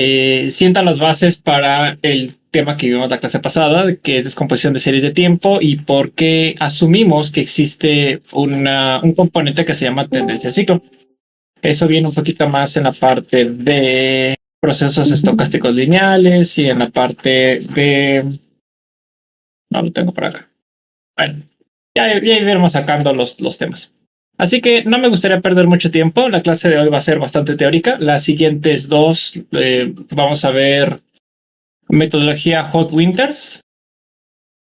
sienta las bases para el tema que vimos la clase pasada, que es descomposición de series de tiempo y por qué asumimos que existe un componente que se llama tendencia ciclo. Eso viene un poquito más en la parte de procesos estocásticos lineales y en la parte de... No lo tengo por acá. Bueno, ya iremos sacando los temas. Así que no me gustaría perder mucho tiempo. La clase de hoy va a ser bastante teórica. Las siguientes dos vamos a ver metodología Hot Winters.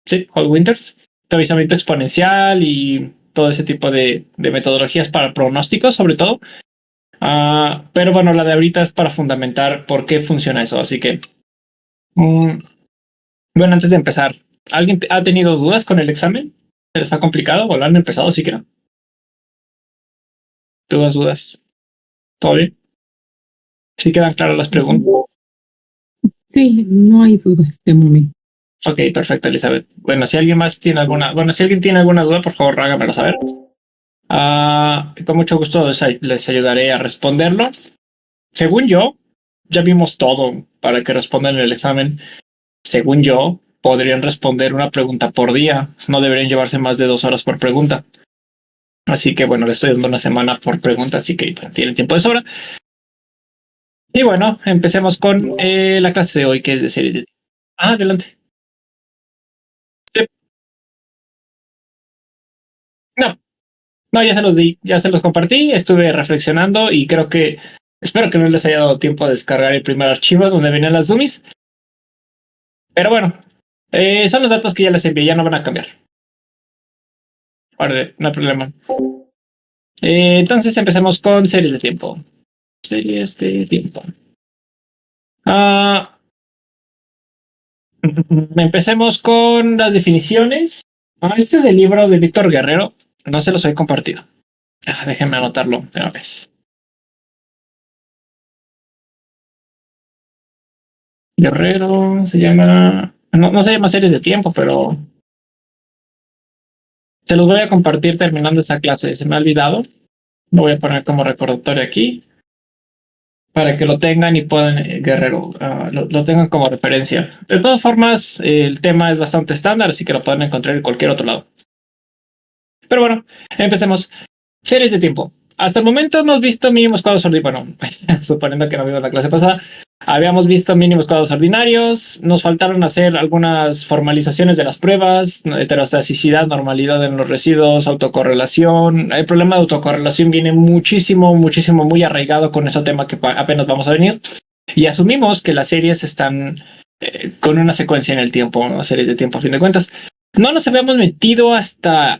Sí, Hot Winters. Revisamiento exponencial y todo ese tipo de metodologías para pronósticos, sobre todo. Pero bueno, la de ahorita es para fundamentar por qué funciona eso. Así que, bueno, antes de empezar, ¿alguien ha tenido dudas con el examen? ¿Se les ha complicado o lo han empezado siquiera? ¿Dudas? ¿Todo bien? ¿Sí quedan claras las preguntas? Sí, no hay duda este momento. Ok, perfecto, Elizabeth. Bueno, si alguien más tiene si alguien tiene alguna duda, por favor, hágamelo saber. Con mucho gusto les ayudaré a responderlo. Según yo, ya vimos todo para que respondan el examen. Según yo, podrían responder una pregunta por día. No deberían llevarse más de 2 horas por pregunta. Así que bueno, les estoy dando una semana por pregunta, así que tienen tiempo de sobra. Y bueno, empecemos con la clase de hoy, que es de series de... adelante. Sí. No, ya se los di, ya se los compartí, estuve reflexionando y espero que no les haya dado tiempo a descargar el primer archivo donde venían las dummies. Pero bueno, son los datos que ya les envié, ya no van a cambiar. Vale, no hay problema. Entonces empecemos con series de tiempo. Series de tiempo. Empecemos con las definiciones. Este es el libro de Víctor Guerrero. No se los he compartido. Déjenme anotarlo de una vez. Guerrero se llama... No se llama series de tiempo, pero... se los voy a compartir terminando esta clase. Se me ha olvidado. Lo voy a poner como recordatorio aquí. Para que lo tengan y puedan, Guerrero, lo tengan como referencia. De todas formas, el tema es bastante estándar, así que lo pueden encontrar en cualquier otro lado. Pero bueno, empecemos. Series de tiempo. Hasta el momento hemos visto mínimos cuadros ordinarios. Bueno, suponiendo que no vimos la clase pasada, habíamos visto mínimos cuadros ordinarios. Nos faltaron hacer algunas formalizaciones de las pruebas, heterostaticidad, normalidad en los residuos, autocorrelación. El problema de autocorrelación viene muchísimo, muy arraigado con ese tema que apenas vamos a venir. Y asumimos que las series están con una secuencia en el tiempo, ¿no? Series de tiempo a fin de cuentas. No nos habíamos metido hasta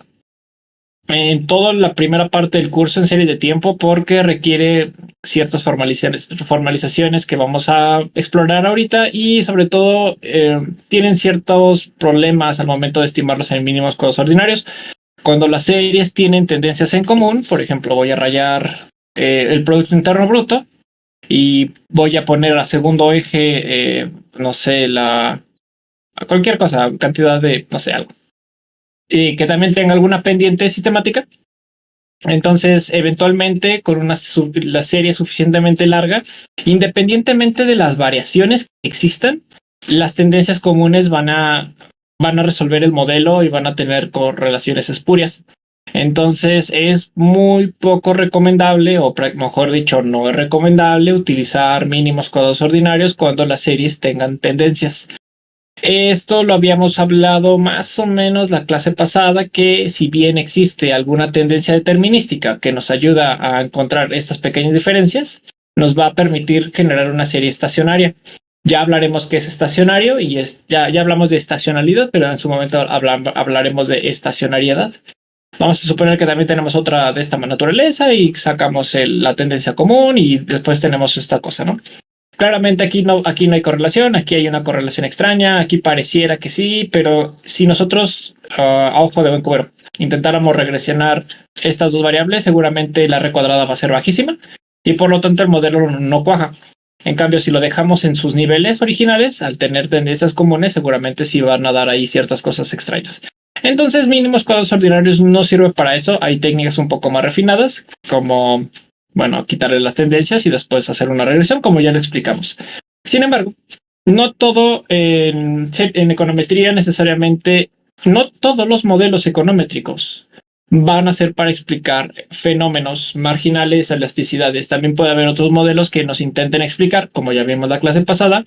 en toda la primera parte del curso en series de tiempo porque requiere ciertas formalizaciones que vamos a explorar ahorita y sobre todo tienen ciertos problemas al momento de estimarlos en mínimos cuadros ordinarios. Cuando las series tienen tendencias en común, por ejemplo, voy a rayar el Producto Interno Bruto y voy a poner a segundo eje, no sé, cualquier cosa, cantidad de, no sé, algo. Y que también tenga alguna pendiente sistemática. Entonces, eventualmente, con la serie suficientemente larga, independientemente de las variaciones que existan, las tendencias comunes van a resolver el modelo y van a tener correlaciones espurias. Entonces, es muy poco recomendable, o mejor dicho, no es recomendable utilizar mínimos cuadros ordinarios cuando las series tengan tendencias. Esto lo habíamos hablado más o menos la clase pasada, que si bien existe alguna tendencia determinística que nos ayuda a encontrar estas pequeñas diferencias, nos va a permitir generar una serie estacionaria. Ya hablaremos qué es estacionario y ya hablamos de estacionalidad, pero en su momento hablaremos de estacionariedad. Vamos a suponer que también tenemos otra de esta naturaleza y sacamos la tendencia común y después tenemos esta cosa, ¿no? Claramente aquí no hay correlación, aquí hay una correlación extraña, aquí pareciera que sí, pero si nosotros, a ojo de buen cubero, intentáramos regresionar estas dos variables, seguramente la R cuadrada va a ser bajísima y por lo tanto el modelo no cuaja. En cambio, si lo dejamos en sus niveles originales, al tener tendencias comunes, seguramente sí van a dar ahí ciertas cosas extrañas. Entonces, mínimos cuadros ordinarios no sirve para eso. Hay técnicas un poco más refinadas, como... bueno, quitarle las tendencias y después hacer una regresión, como ya lo explicamos. Sin embargo, no todo en econometría necesariamente, no todos los modelos econométricos van a ser para explicar fenómenos marginales, elasticidades. También puede haber otros modelos que nos intenten explicar, como ya vimos la clase pasada,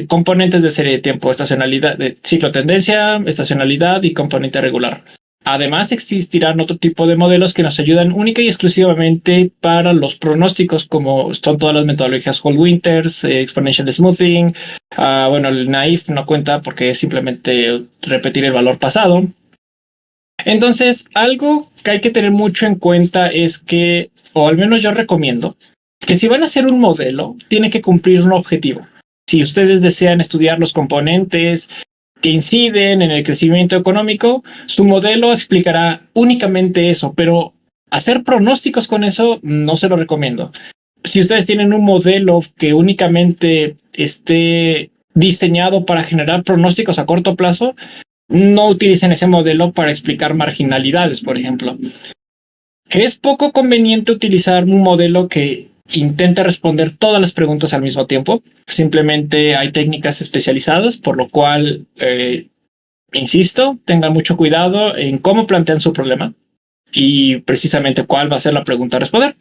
componentes de serie de tiempo, estacionalidad, de ciclo tendencia, estacionalidad y componente regular. Además, existirán otro tipo de modelos que nos ayudan única y exclusivamente para los pronósticos, como son todas las metodologías Hall Winters, Exponential Smoothing. Bueno, el naive no cuenta porque es simplemente repetir el valor pasado. Entonces, algo que hay que tener mucho en cuenta es que, o al menos yo recomiendo, que si van a hacer un modelo, tiene que cumplir un objetivo. Si ustedes desean estudiar los componentes que inciden en el crecimiento económico, su modelo explicará únicamente eso, pero hacer pronósticos con eso no se lo recomiendo. Si ustedes tienen un modelo que únicamente esté diseñado para generar pronósticos a corto plazo, no utilicen ese modelo para explicar marginalidades, por ejemplo. Es poco conveniente utilizar un modelo que intenta responder todas las preguntas al mismo tiempo. Simplemente hay técnicas especializadas, por lo cual, insisto, tengan mucho cuidado en cómo plantean su problema y precisamente cuál va a ser la pregunta a responder.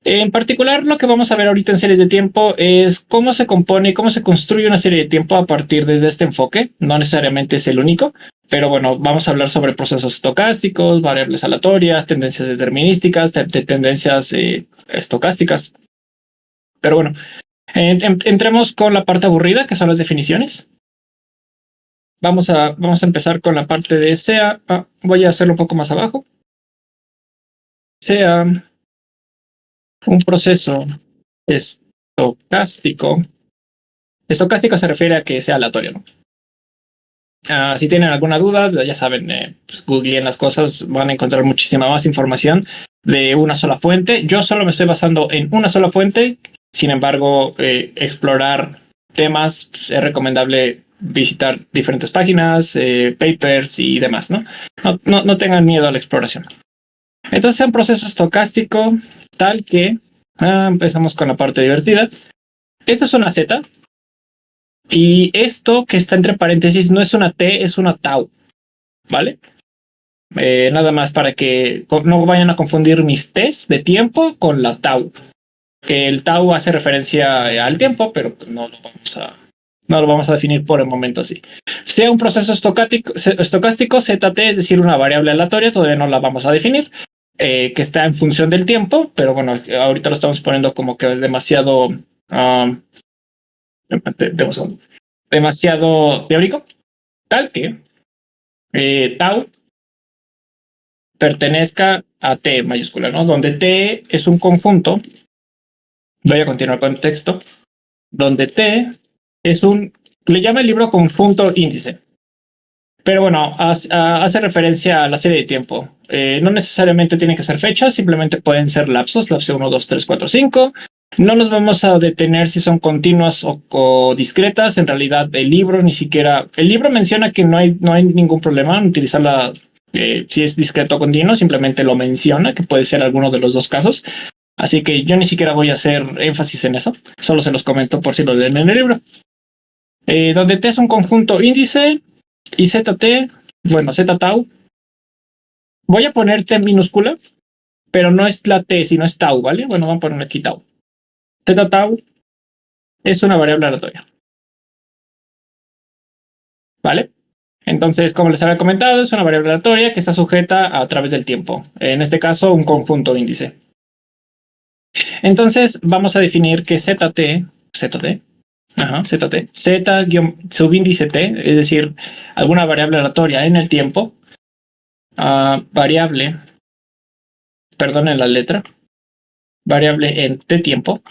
En particular, lo que vamos a ver ahorita en series de tiempo es cómo se compone, cómo se construye una serie de tiempo a partir de este enfoque. No necesariamente es el único, pero bueno, vamos a hablar sobre procesos estocásticos, variables aleatorias, tendencias determinísticas, tendencias estocásticas. Pero bueno, entremos con la parte aburrida, que son las definiciones. Vamos a empezar con la parte de SEA. Voy a hacerlo un poco más abajo. SEA, un proceso estocástico. Estocástico se refiere a que sea aleatorio, ¿no? Si tienen alguna duda, ya saben, pues googleen las cosas, van a encontrar muchísima más información de una sola fuente. Yo solo me estoy basando en una sola fuente. Sin embargo, explorar temas, pues, es recomendable visitar diferentes páginas, papers y demás, ¿no? No tengan miedo a la exploración. Entonces, es un proceso estocástico tal que empezamos con la parte divertida. Esto es una Z. Y esto que está entre paréntesis no es una T, es una tau, ¿vale? Nada más para que no vayan a confundir mis T's de tiempo con la tau. Que el tau hace referencia al tiempo, pero no lo vamos a definir por el momento así. Sea un proceso estocástico, ZT, es decir, una variable aleatoria, todavía no la vamos a definir, que está en función del tiempo, pero bueno, ahorita lo estamos poniendo como que es demasiado... demasiado teórico, tal que tau pertenezca a T mayúscula, ¿no? Donde T es un conjunto, voy a continuar con el texto, donde T es le llama el libro conjunto índice, pero bueno, hace referencia a la serie de tiempo. No necesariamente tiene que ser fechas, simplemente pueden ser lapsos, lapso 1, 2, 3, 4, 5. No nos vamos a detener si son continuas o discretas. En realidad, el libro ni siquiera... El libro menciona que no hay ningún problema en utilizarla si es discreto o continuo. Simplemente lo menciona, que puede ser alguno de los dos casos. Así que yo ni siquiera voy a hacer énfasis en eso. Solo se los comento por si lo leen en el libro. Donde T es un conjunto índice y ZT, bueno, Z tau. Voy a poner T minúscula, pero no es la T, sino es tau, ¿vale? Bueno, vamos a poner aquí tau. Theta tau es una variable aleatoria. ¿Vale? Entonces, como les había comentado, es una variable aleatoria que está sujeta a través del tiempo. En este caso, un conjunto índice. Entonces, vamos a definir que ZT, Z subíndice T, es decir, alguna variable aleatoria en el tiempo, variable, perdonen la letra, variable en T tiempo,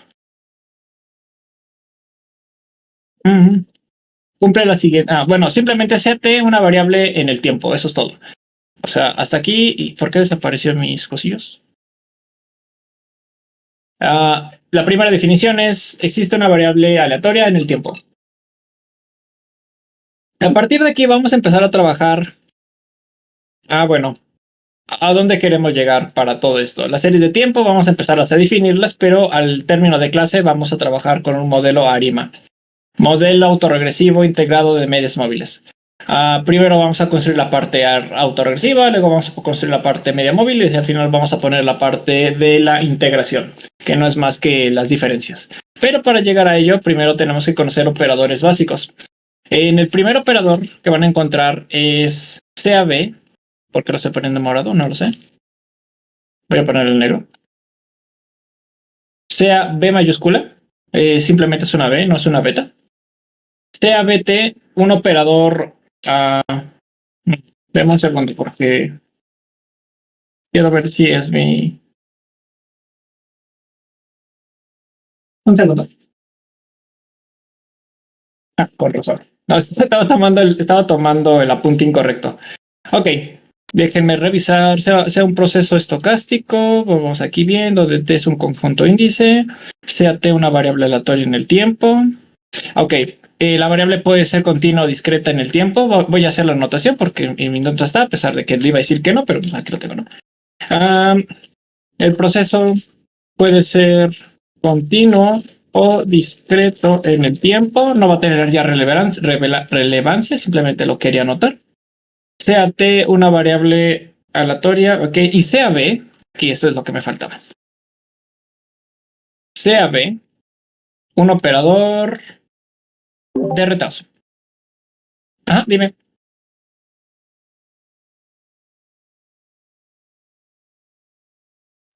cumple la siguiente. Bueno, simplemente CT una variable en el tiempo, eso es todo. O sea, hasta aquí. ¿Y por qué desaparecieron mis cosillos? La primera definición es: existe una variable aleatoria en el tiempo. A partir de aquí vamos a empezar a trabajar. Bueno, ¿A dónde queremos llegar para todo esto? Las series de tiempo vamos a empezar a definirlas, pero al término de clase vamos a trabajar con un modelo ARIMA, modelo autorregresivo integrado de medias móviles. Primero vamos a construir la parte autorregresiva, luego vamos a construir la parte media móvil y al final vamos a poner la parte de la integración, que no es más que las diferencias. Pero para llegar a ello, primero tenemos que conocer operadores básicos. En el primer operador que van a encontrar es CAB. ¿Por qué lo estoy poniendo en morado? No lo sé. Voy a poner el negro. Sea B mayúscula. Simplemente es una B, no es una beta. Sea BT, un operador. Deme un segundo porque quiero ver si es mi. Un segundo. Con razón. No, estaba tomando el apunte incorrecto. Ok. Déjenme revisar, sea un proceso estocástico, vamos aquí viendo, T es un conjunto índice, sea T una variable aleatoria en el tiempo. Ok, la variable puede ser continua o discreta en el tiempo, voy a hacer la anotación porque en mi nota está, a pesar de que le iba a decir que no, pero aquí lo tengo, ¿no? El proceso puede ser continuo o discreto en el tiempo, no va a tener ya relevancia, simplemente lo quería anotar. Sea T una variable aleatoria, ok, y sea B, aquí esto es lo que me faltaba. Sea B un operador de retraso. Ajá, dime.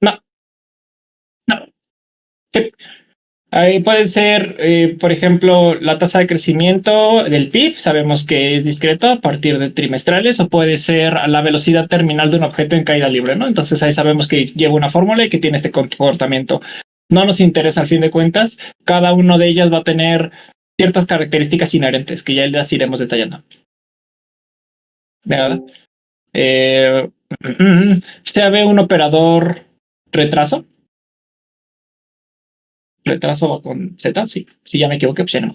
No, no. Sí. Ahí puede ser, por ejemplo, la tasa de crecimiento del PIB, sabemos que es discreto a partir de trimestrales, o puede ser la velocidad terminal de un objeto en caída libre, ¿no? Entonces ahí sabemos que lleva una fórmula y que tiene este comportamiento. No nos interesa al fin de cuentas, cada uno de ellas va a tener ciertas características inherentes que ya las iremos detallando. ¿Verdad? Se ve un operador retraso. Retraso con Z, sí. Si ya me equivoqué, pues ya no.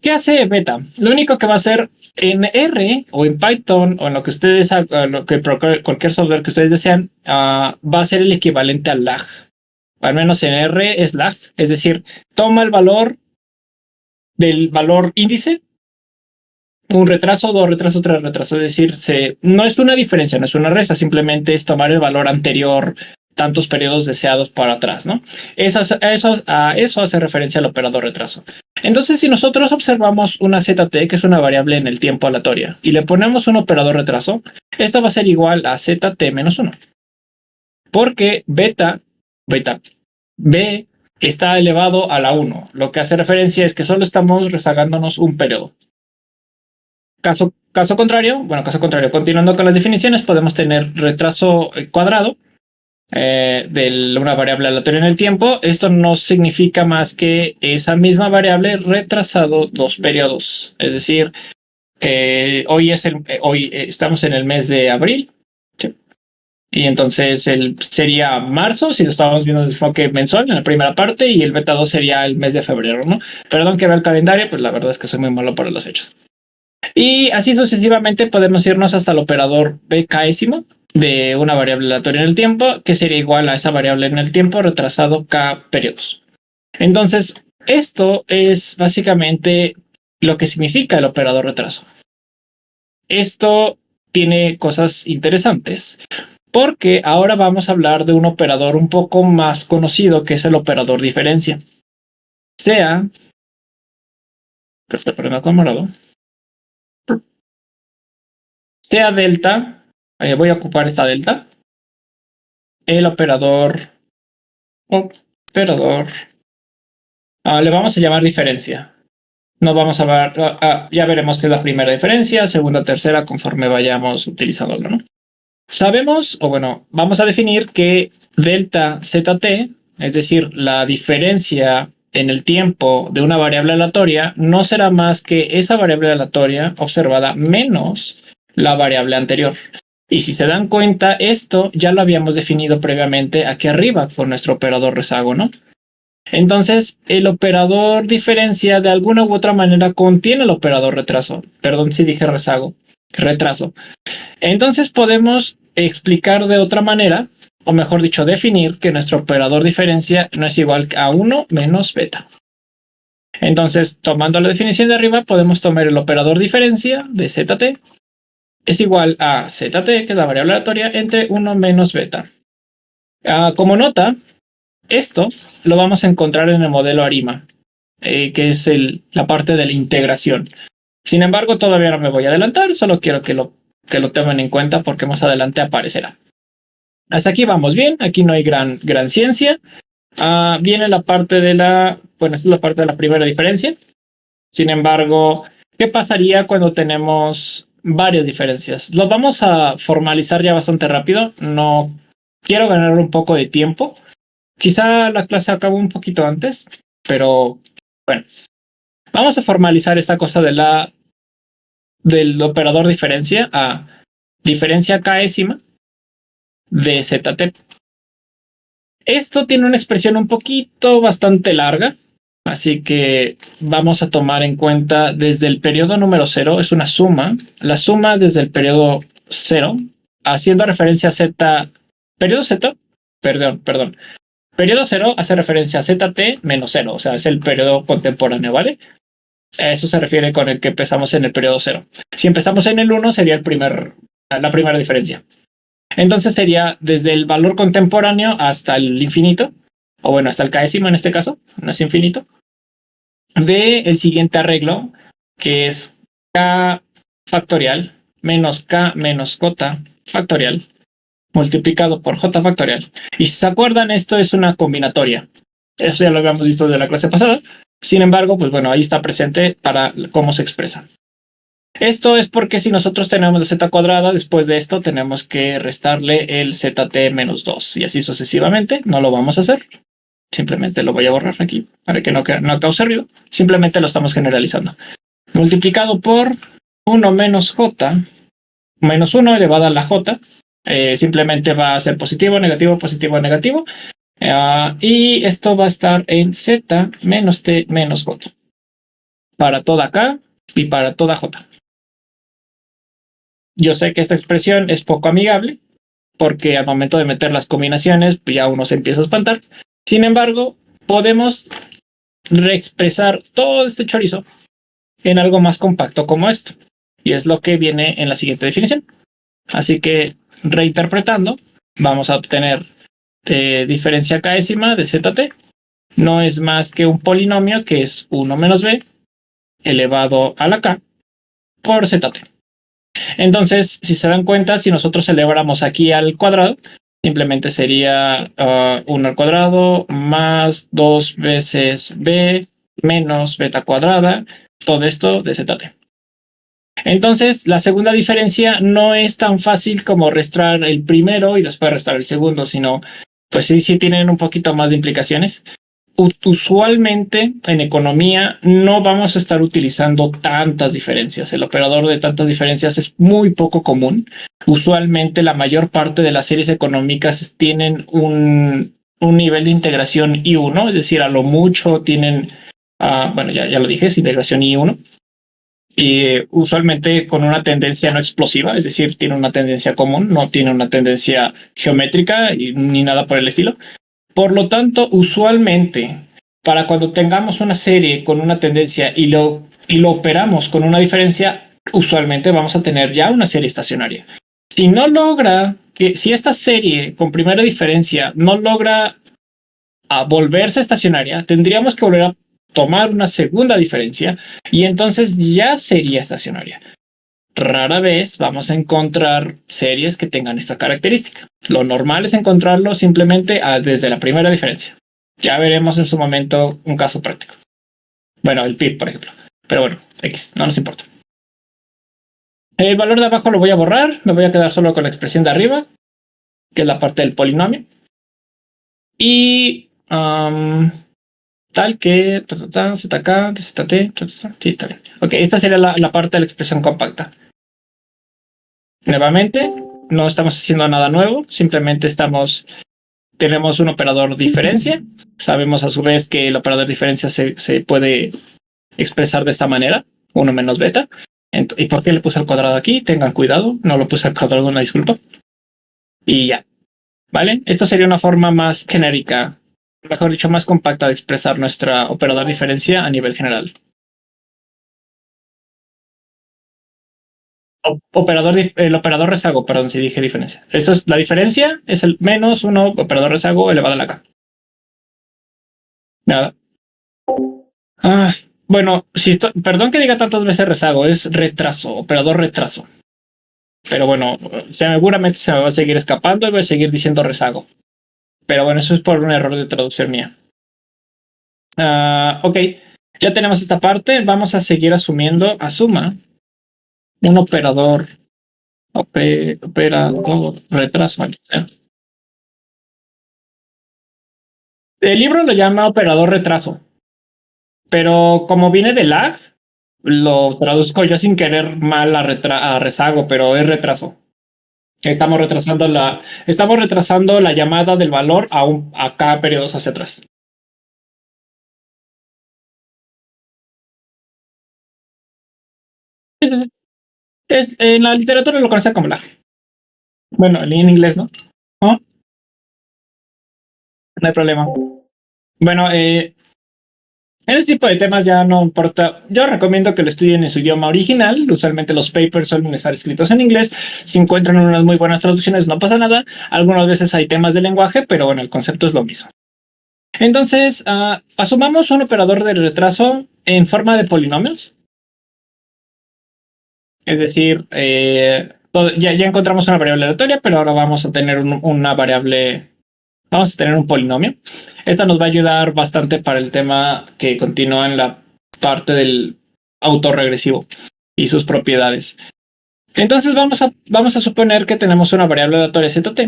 ¿Qué hace beta? Lo único que va a hacer en R o en Python o en lo que ustedes, lo que cualquier software que ustedes desean, va a ser el equivalente al lag. Al menos en R es lag, es decir, toma el valor del valor índice, un retraso, dos retrasos, tres retrasos. Es decir, no es una diferencia, no es una resta, simplemente es tomar el valor anterior tantos periodos deseados para atrás, ¿no? A eso hace referencia al operador retraso. Entonces, si nosotros observamos una ZT, que es una variable en el tiempo aleatoria, y le ponemos un operador retraso, esta va a ser igual a ZT menos 1. Porque beta, B está elevado a la 1. Lo que hace referencia es que solo estamos rezagándonos un periodo. Caso contrario, continuando con las definiciones, podemos tener retraso cuadrado de una variable aleatoria en el tiempo. Esto no significa más que esa misma variable retrasado 2 periodos. Es decir, hoy estamos en el mes de abril. ¿Sí? Y entonces sería marzo, si lo estábamos viendo de enfoque mensual en la primera parte, y el beta 2 sería el mes de febrero, ¿no? Perdón que vea el calendario, pues la verdad es que soy muy malo para las fechas. Y así sucesivamente podemos irnos hasta el operador bkésimo de una variable aleatoria en el tiempo, que sería igual a esa variable en el tiempo retrasado k periodos. Entonces, esto es básicamente lo que significa el operador retraso. Esto tiene cosas interesantes, porque ahora vamos a hablar de un operador un poco más conocido, que es el operador diferencia. Sea, que estoy poniendo con morado, sea delta, voy a ocupar esta delta, el operador, le vamos a llamar diferencia. No vamos a ver, ya veremos qué es la primera diferencia, segunda, tercera, conforme vayamos utilizándolo, ¿no? Sabemos, o bueno, vamos a definir que delta ZT, es decir, la diferencia en el tiempo de una variable aleatoria, no será más que esa variable aleatoria observada menos la variable anterior. Y si se dan cuenta, esto ya lo habíamos definido previamente aquí arriba con nuestro operador rezago, ¿no? Entonces, el operador diferencia de alguna u otra manera contiene el operador retraso. Perdón si dije rezago. retraso. Entonces podemos explicar de otra manera, o mejor dicho, definir que nuestro operador diferencia no es igual a 1 menos beta. Entonces, tomando la definición de arriba, podemos tomar el operador diferencia de ZT es igual a ZT, que es la variable aleatoria, entre 1 menos beta. Como nota, esto lo vamos a encontrar en el modelo ARIMA, que es la parte de la integración. Sin embargo, todavía no me voy a adelantar, solo quiero que lo tomen en cuenta porque más adelante aparecerá. Hasta aquí vamos bien, aquí no hay gran ciencia. Viene la parte de esta es la parte de la primera diferencia. Sin embargo, ¿qué pasaría cuando tenemos varias diferencias? Lo vamos a formalizar ya bastante rápido. No quiero ganar un poco de tiempo. Quizá la clase acabó un poquito antes, pero bueno. Vamos a formalizar esta cosa del operador diferencia a diferencia késima de ZT. Esto tiene una expresión un poquito bastante larga, así que vamos a tomar en cuenta desde el periodo número 0, es una suma, la suma desde el periodo 0, haciendo referencia a Z, periodo 0 hace referencia a ZT menos 0, o sea, es el periodo contemporáneo, ¿vale? A eso se refiere con el que empezamos en el periodo 0. Si empezamos en el 1, sería la primera diferencia. Entonces sería desde el valor contemporáneo hasta el infinito, o bueno, hasta el késimo en este caso, no es infinito, del siguiente arreglo, que es k factorial menos k menos j factorial multiplicado por j factorial. Y si se acuerdan, esto es una combinatoria. Eso ya lo habíamos visto de la clase pasada. Sin embargo, pues bueno, ahí está presente para cómo se expresa. Esto es porque si nosotros tenemos la z cuadrada, después de esto tenemos que restarle el zt menos 2 y así sucesivamente. No lo vamos a hacer. Simplemente lo voy a borrar aquí para que no cause ruido. Simplemente lo estamos generalizando. Multiplicado por 1 menos j menos 1 elevado a la j. Simplemente va a ser positivo, negativo, positivo, negativo. Y esto va a estar en z menos t menos j. Para toda k y para toda j. Yo sé que esta expresión es poco amigable porque al momento de meter las combinaciones pues ya uno se empieza a espantar. Sin embargo, podemos reexpresar todo este chorizo en algo más compacto como esto. Y es lo que viene en la siguiente definición. Así que, reinterpretando, vamos a obtener diferencia késima de ZT. No es más que un polinomio que es 1 menos b elevado a la k por ZT. Entonces, si se dan cuenta, si nosotros eleváramos aquí al cuadrado, simplemente sería 1 al cuadrado más 2 veces b menos beta cuadrada, todo esto de ZT. Entonces, la segunda diferencia no es tan fácil como restar el primero y después restar el segundo, sino pues sí tienen un poquito más de implicaciones. Usualmente en economía no vamos a estar utilizando tantas diferencias. El operador de tantas diferencias es muy poco común. Usualmente la mayor parte de las series económicas tienen un nivel de integración I1, es decir, a lo mucho tienen, bueno, ya lo dije, es integración I1. Y usualmente con una tendencia no explosiva, es decir, tiene una tendencia común, no tiene una tendencia geométrica ni nada por el estilo. Por lo tanto, usualmente, para cuando tengamos una serie con una tendencia y lo operamos con una diferencia, usualmente vamos a tener ya una serie estacionaria. Si esta serie con primera diferencia no logra volverse estacionaria, tendríamos que volver a tomar una segunda diferencia y entonces ya sería estacionaria. Rara vez vamos a encontrar series que tengan esta característica. Lo normal es encontrarlo simplemente desde la primera diferencia. Ya veremos en su momento un caso práctico. Bueno, el PIB, por ejemplo. Pero bueno, X, no nos importa. El valor de abajo lo voy a borrar. Me voy a quedar solo con la expresión de arriba, que es la parte del polinomio. Y tal que ZK, ZT, sí, está bien. Ok, esta sería la parte de la expresión compacta. Nuevamente, no estamos haciendo nada nuevo, simplemente tenemos un operador diferencia. Sabemos a su vez que el operador diferencia se puede expresar de esta manera, 1 menos beta. ¿Y por qué le puse al cuadrado aquí? Tengan cuidado, no lo puse al cuadrado, una disculpa. Y ya, ¿vale? Esto sería una forma más genérica, mejor dicho, más compacta de expresar nuestra operador diferencia a nivel general. El operador rezago, perdón, si dije diferencia. Esto es la diferencia, es el menos 1 operador rezago elevado a la k. Nada. Bueno, perdón que diga tantas veces rezago, es retraso, operador retraso. Pero bueno, seguramente se me va a seguir escapando y voy a seguir diciendo rezago. Pero bueno, eso es por un error de traducción mía. Ok, ya tenemos esta parte. Vamos a seguir asumiendo, asuma un operador retraso. El libro lo llama operador retraso, pero como viene de lag, lo traduzco yo sin querer mal a rezago, pero es retraso. Estamos retrasando la llamada del valor a cada periodos hacia atrás. En la literatura lo conocen como lag. Bueno, en inglés, ¿no? ¿No? No hay problema. Bueno, en este tipo de temas ya no importa. Yo recomiendo que lo estudien en su idioma original. Usualmente los papers suelen estar escritos en inglés. Si encuentran unas muy buenas traducciones, no pasa nada. Algunas veces hay temas de lenguaje, pero bueno, el concepto es lo mismo. Entonces, asumamos un operador de retraso en forma de polinomios. Es decir, ya encontramos una variable aleatoria, pero ahora vamos a tener una variable. Vamos a tener un polinomio. Esta nos va a ayudar bastante para el tema que continúa en la parte del autorregresivo y sus propiedades. Entonces vamos a suponer que tenemos una variable aleatoria zt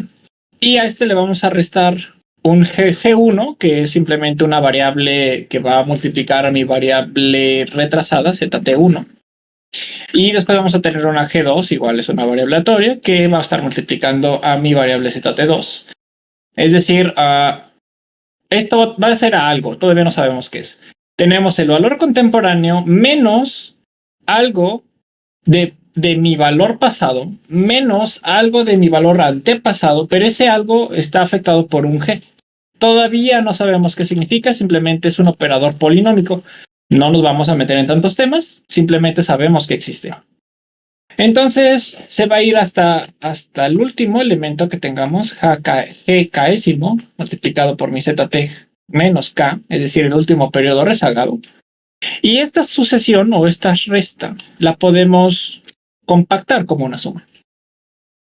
y a este le vamos a restar un g1, que es simplemente una variable que va a multiplicar a mi variable retrasada zt1. Y después vamos a tener una g2, igual es una variable aleatoria, que va a estar multiplicando a mi variable zt2. Es decir, esto va a ser algo, todavía no sabemos qué es. Tenemos el valor contemporáneo menos algo de mi valor pasado, menos algo de mi valor antepasado, pero ese algo está afectado por un g. Todavía no sabemos qué significa, simplemente es un operador polinómico. No nos vamos a meter en tantos temas, simplemente sabemos que existe. Entonces se va a ir hasta el último elemento que tengamos, gkésimo, multiplicado por mi zt menos k, es decir, el último periodo rezagado. Y esta sucesión o esta resta la podemos compactar como una suma.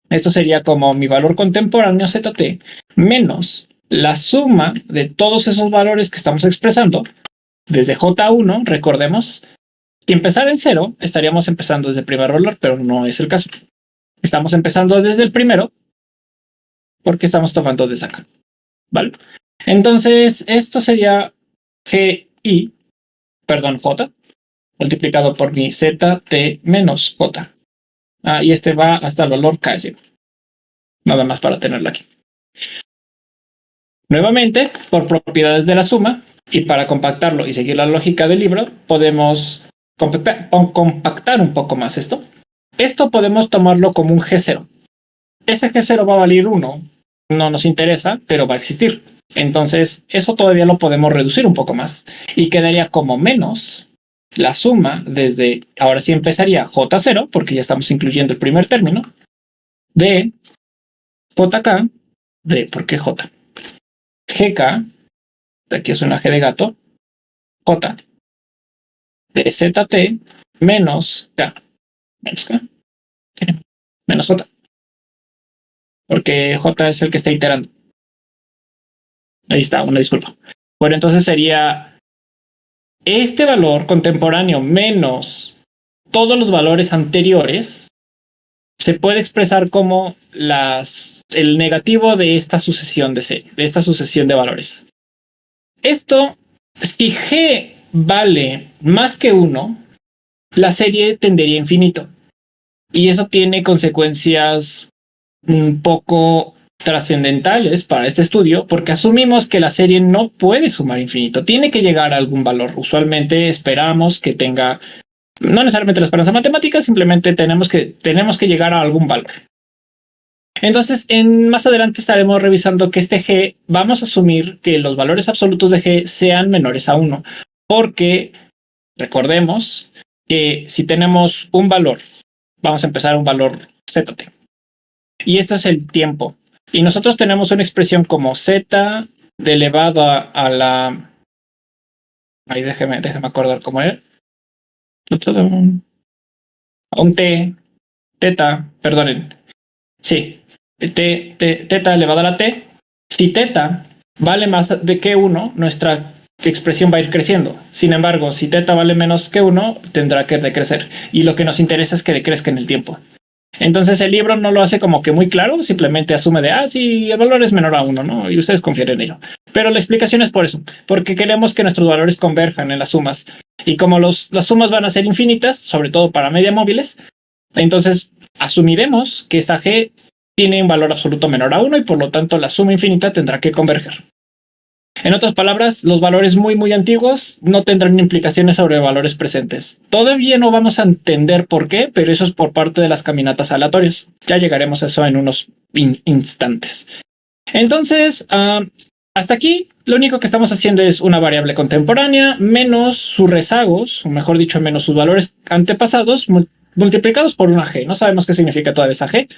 Esto sería como mi valor contemporáneo zt menos la suma de todos esos valores que estamos expresando desde j1, recordemos. Si empezar en 0, estaríamos empezando desde el primer valor, pero no es el caso. Estamos empezando desde el primero porque estamos tomando desde acá. ¿Vale? Entonces, esto sería j, multiplicado por mi zt menos j. Y este va hasta el valor k. Nada más para tenerlo aquí. Nuevamente, por propiedades de la suma, y para compactarlo y seguir la lógica del libro, podemos compactar un poco más esto. Esto podemos tomarlo como un G0. Ese G0 va a valer 1, no nos interesa, pero va a existir. Entonces, eso todavía lo podemos reducir un poco más. Y quedaría como menos la suma desde, ahora sí empezaría J0, porque ya estamos incluyendo el primer término, de JK, ¿por qué J? GK, de aquí es una G de gato, J, de ZT menos K, menos J, porque J es el que está iterando. Ahí está, una disculpa. Bueno, entonces sería este valor contemporáneo menos todos los valores anteriores se puede expresar como el negativo de esta sucesión de serie, de esta sucesión de valores. Esto, si G vale más que 1, la serie tendería a infinito. Y eso tiene consecuencias un poco trascendentales para este estudio, porque asumimos que la serie no puede sumar infinito, tiene que llegar a algún valor. Usualmente esperamos que tenga No necesariamente la esperanza matemática, simplemente tenemos que llegar a algún valor. Entonces, más adelante estaremos revisando que este G, vamos a asumir que los valores absolutos de G sean menores a 1, porque recordemos que si tenemos un valor, vamos a empezar un valor ZT, y esto es el tiempo, y nosotros tenemos una expresión como Z de elevado a la... Ahí déjeme acordar cómo era. Un T, teta, perdonen. Sí, teta elevado a la T. Si teta vale más de que 1, nuestra expresión va a ir creciendo. Sin embargo, si teta vale menos que 1, tendrá que decrecer. Y lo que nos interesa es que decrezca en el tiempo. Entonces el libro no lo hace como que muy claro, simplemente asume de, sí, el valor es menor a 1, ¿no? Y ustedes confían en ello. Pero la explicación es por eso, porque queremos que nuestros valores converjan en las sumas. Y como las sumas van a ser infinitas, sobre todo para media móviles, entonces asumiremos que esta G tiene un valor absoluto menor a 1 y por lo tanto la suma infinita tendrá que converger. En otras palabras, los valores muy antiguos no tendrán implicaciones sobre valores presentes. Todavía no vamos a entender por qué, pero eso es por parte de las caminatas aleatorias. Ya llegaremos a eso en unos instantes. Entonces, hasta aquí, lo único que estamos haciendo es una variable contemporánea menos sus rezagos, o mejor dicho, menos sus valores antepasados multiplicados por una G. No sabemos qué significa toda esa G.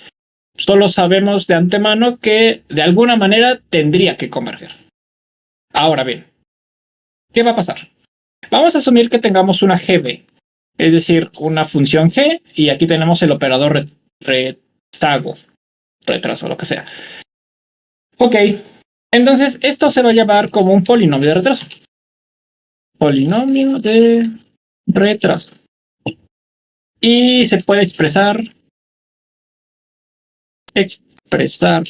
Solo sabemos de antemano que de alguna manera tendría que converger. Ahora bien, ¿qué va a pasar? Vamos a asumir que tengamos una GB, es decir, una función G, y aquí tenemos el operador rezago, retraso, lo que sea. Ok, entonces esto se va a llamar como un polinomio de retraso. Polinomio de retraso. Y se puede expresar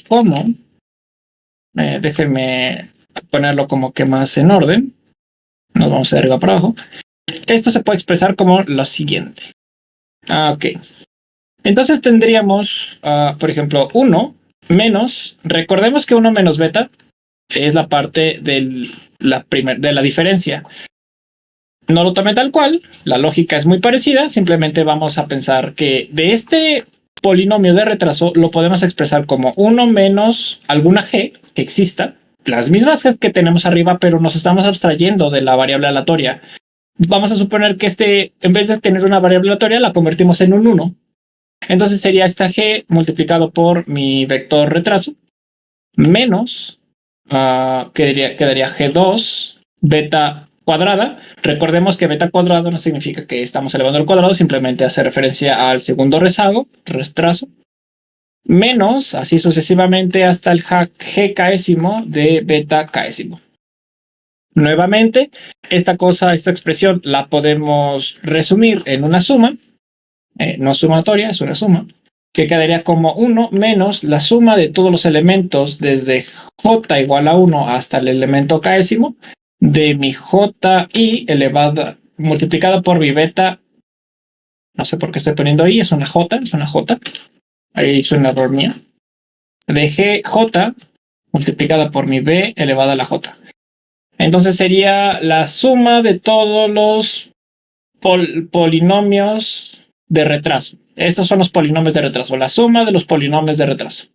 como, déjenme ponerlo como que más en orden. Nos vamos de arriba para abajo. Esto se puede expresar como lo siguiente. Ok. Entonces tendríamos, por ejemplo, 1 menos, recordemos que 1 menos beta es la parte de la diferencia. No lo tomé tal cual, la lógica es muy parecida, simplemente vamos a pensar que de este polinomio de retraso lo podemos expresar como 1 menos alguna g que exista, las mismas g que tenemos arriba, pero nos estamos abstrayendo de la variable aleatoria. Vamos a suponer que en vez de tener una variable aleatoria, la convertimos en un 1. Entonces sería esta g multiplicado por mi vector retraso menos, quedaría g2 beta cuadrada. Recordemos que beta cuadrado no significa que estamos elevando al cuadrado, simplemente hace referencia al segundo retraso, menos, así sucesivamente hasta el g késimo de beta késimo. Nuevamente, esta expresión la podemos resumir en una suma, no sumatoria, es una suma, que quedaría como 1 menos la suma de todos los elementos desde j igual a 1 hasta el elemento késimo de mi ji elevada multiplicada por mi beta, no sé por qué estoy poniendo ahí, es una j, ahí hice un error mío, de gj multiplicada por mi b elevada a la j. Entonces sería la suma de todos los polinomios de retraso. Estos son los polinomios de retraso, la suma de los polinomios de retraso.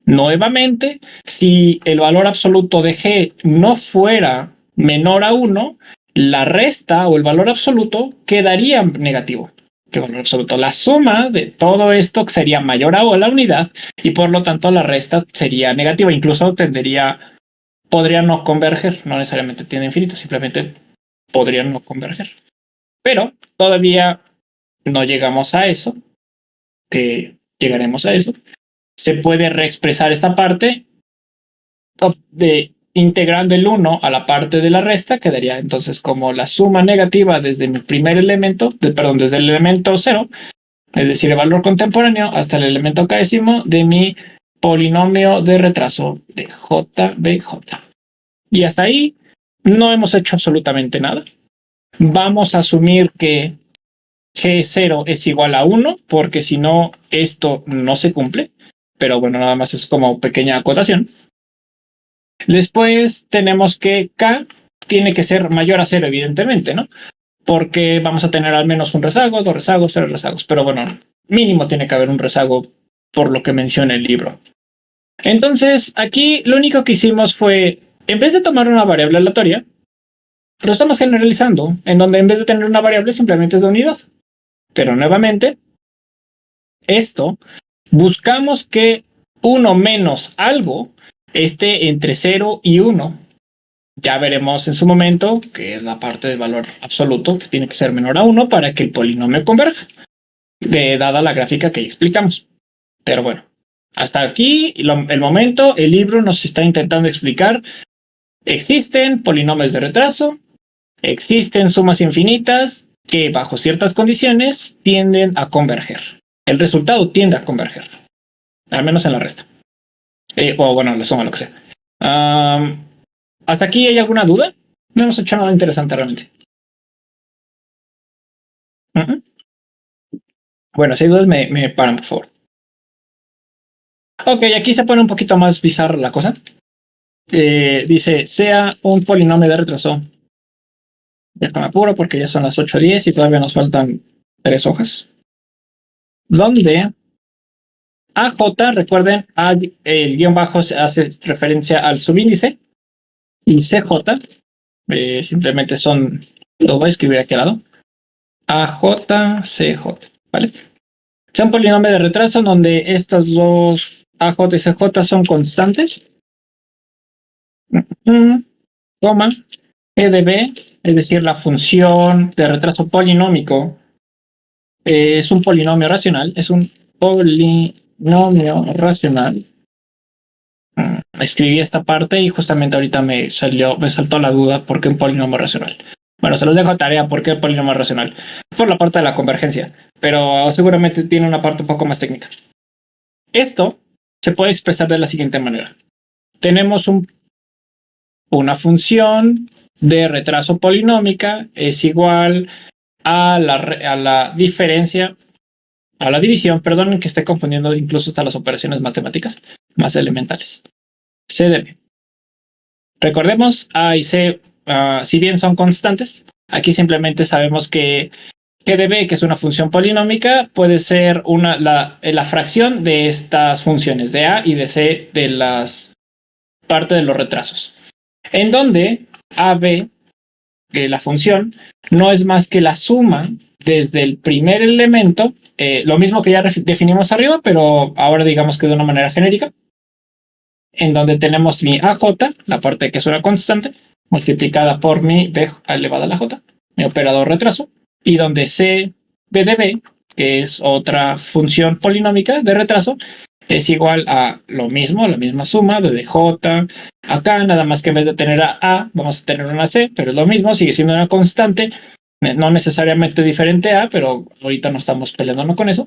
Nuevamente, si el valor absoluto de g no fuera menor a 1, la resta o el valor absoluto quedaría negativo. ¿Qué valor absoluto? La suma de todo esto sería mayor a la unidad y por lo tanto la resta sería negativa. Incluso podría no converger, no necesariamente tiene infinito, simplemente podría no converger. Pero todavía no llegamos a eso, que llegaremos a eso. Se puede reexpresar esta parte integrando el 1 a la parte de la resta, quedaría entonces como la suma negativa desde mi primer elemento, desde el elemento 0, es decir, el valor contemporáneo, hasta el elemento késimo de mi polinomio de retraso de JBJ. Y hasta ahí no hemos hecho absolutamente nada. Vamos a asumir que G0 es igual a 1, porque si no, esto no se cumple. Pero bueno, nada más es como pequeña acotación. Después tenemos que K tiene que ser mayor a 0, evidentemente, ¿no? porque vamos a tener al menos un rezago, 2 rezagos, 3 rezagos, pero bueno, mínimo tiene que haber un rezago por lo que menciona el libro. Entonces, aquí lo único que hicimos fue, en vez de tomar una variable aleatoria, lo estamos generalizando, en donde en vez de tener una variable simplemente es de unidad. Pero nuevamente, esto, buscamos que 1 menos algo esté entre 0 y 1. Ya veremos en su momento que es la parte del valor absoluto que tiene que ser menor a 1 para que el polinomio converja, dada la gráfica que ya explicamos. Pero bueno, hasta aquí el momento, el libro nos está intentando explicar: existen polinomios de retraso, existen sumas infinitas que bajo ciertas condiciones tienden a converger. El resultado tiende a converger, al menos en la resta. O bueno, la suma, lo que sea. ¿Hasta aquí hay alguna duda? No hemos hecho nada interesante realmente. Bueno, si hay dudas me paran, por favor. Ok, aquí se pone un poquito más bizarra la cosa. Dice, sea un polinomio de retraso. Déjame apuro porque ya son las 8:10 y todavía nos faltan 3 hojas. Donde AJ, recuerden, el guión bajo hace referencia al subíndice, y CJ, simplemente son, lo voy a escribir aquí al lado, AJ, CJ, ¿vale? Sea un polinomio de retraso donde estas dos AJ y CJ son constantes, coma, E de B, es decir, la función de retraso polinómico, es un polinomio racional, es un polinomio racional. Escribí esta parte y justamente ahorita me saltó la duda por qué un polinomio racional. Bueno, se los dejo a tarea por qué el polinomio racional. Por la parte de la convergencia, pero seguramente tiene una parte un poco más técnica. Esto se puede expresar de la siguiente manera. Tenemos una función de retraso polinómica es igual a la diferencia, a la división, perdonen que esté confundiendo incluso hasta las operaciones matemáticas más elementales. C de B. Recordemos, A y C, si bien son constantes, aquí simplemente sabemos que G de B, que es una función polinómica, puede ser la fracción de estas funciones de A y de C de las parte de los retrasos, en donde AB, la función, no es más que la suma desde el primer elemento, lo mismo que ya definimos arriba, pero ahora digamos que de una manera genérica, en donde tenemos mi AJ, la parte que es una constante, multiplicada por mi B elevada a la J, mi operador retraso, y donde C B de B, que es otra función polinómica de retraso, es igual a lo mismo, la misma suma de DJ. Acá, nada más que en vez de tener a, vamos a tener una C, pero es lo mismo, sigue siendo una constante, no necesariamente diferente a, pero ahorita no estamos peleándonos con eso.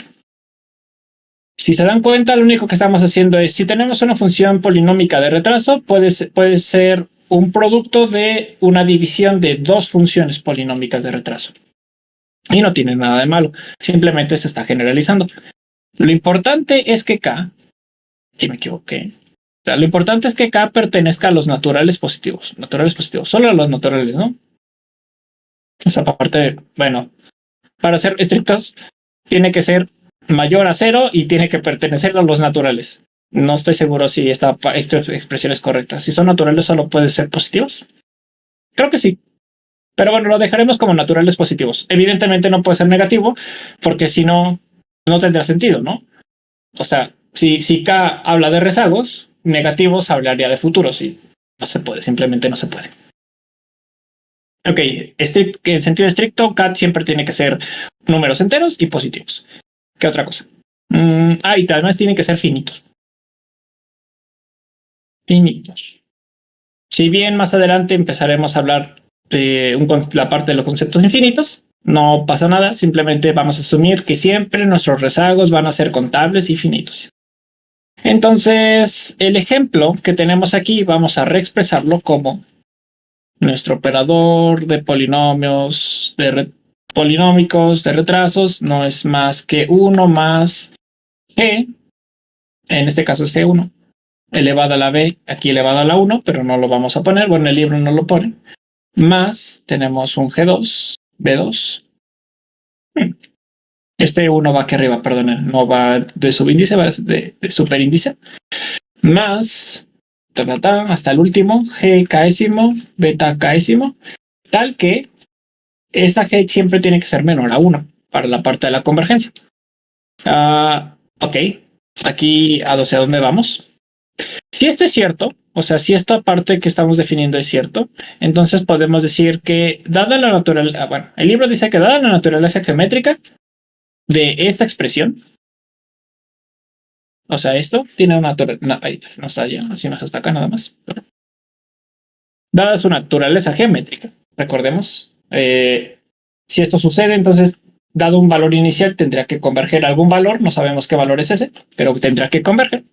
Si se dan cuenta, lo único que estamos haciendo es, si tenemos una función polinómica de retraso, puede ser un producto de una división de dos funciones polinómicas de retraso. Y no tiene nada de malo, simplemente se está generalizando. Lo importante es que K, que me equivoqué, o sea, lo importante es que K pertenezca a los naturales positivos, solo a los naturales, ¿no? Esa parte, bueno, para ser estrictos, tiene que ser mayor a 0 y tiene que pertenecer a los naturales. No estoy seguro si esta expresión es correcta. Si son naturales, solo pueden ser positivos. Creo que sí. Pero bueno, lo dejaremos como naturales positivos. Evidentemente no puede ser negativo, porque si no, no tendrá sentido, ¿no? O sea, si K habla de rezagos, negativos hablaría de futuros y no se puede, simplemente no se puede. Ok, en sentido estricto, K siempre tiene que ser números enteros y positivos. ¿Qué otra cosa? Y además tienen que ser finitos. Finitos. Si bien más adelante empezaremos a hablar de la parte de los conceptos infinitos, no pasa nada, simplemente vamos a asumir que siempre nuestros rezagos van a ser contables y finitos. Entonces, el ejemplo que tenemos aquí vamos a reexpresarlo como nuestro operador de polinomios polinómicos de retrasos no es más que 1 más G, en este caso es G1, elevado a la B, aquí elevado a la 1, pero no lo vamos a poner, bueno, el libro no lo pone, más tenemos un G2 B2. Este 1 va aquí arriba, perdón, no va de subíndice, va de superíndice. Más hasta el último, G késimo, beta késimo, tal que esta G siempre tiene que ser menor a 1 para la parte de la convergencia. Ok, aquí a dónde vamos. Si esto es cierto, o sea, si esta parte que estamos definiendo es cierto, entonces podemos decir que dada la naturaleza, bueno, el libro dice que dada la naturaleza geométrica de esta expresión, o sea, esto tiene una naturaleza, no está ya, así más hasta acá nada más. Pero, dada su naturaleza geométrica, recordemos, si esto sucede, entonces, dado un valor inicial, tendría que converger a algún valor, no sabemos qué valor es ese, pero tendrá que converger.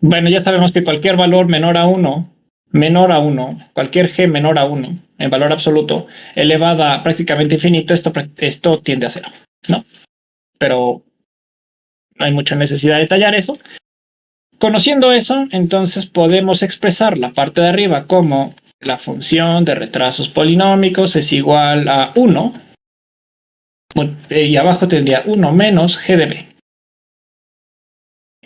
Bueno, ya sabemos que cualquier valor menor a 1, cualquier G menor a 1, en valor absoluto, elevada a prácticamente infinito, esto tiende a 0, ¿no? Pero no hay mucha necesidad de detallar eso. Conociendo eso, entonces podemos expresar la parte de arriba como la función de retrasos polinómicos es igual a 1, y abajo tendría 1 menos G de B.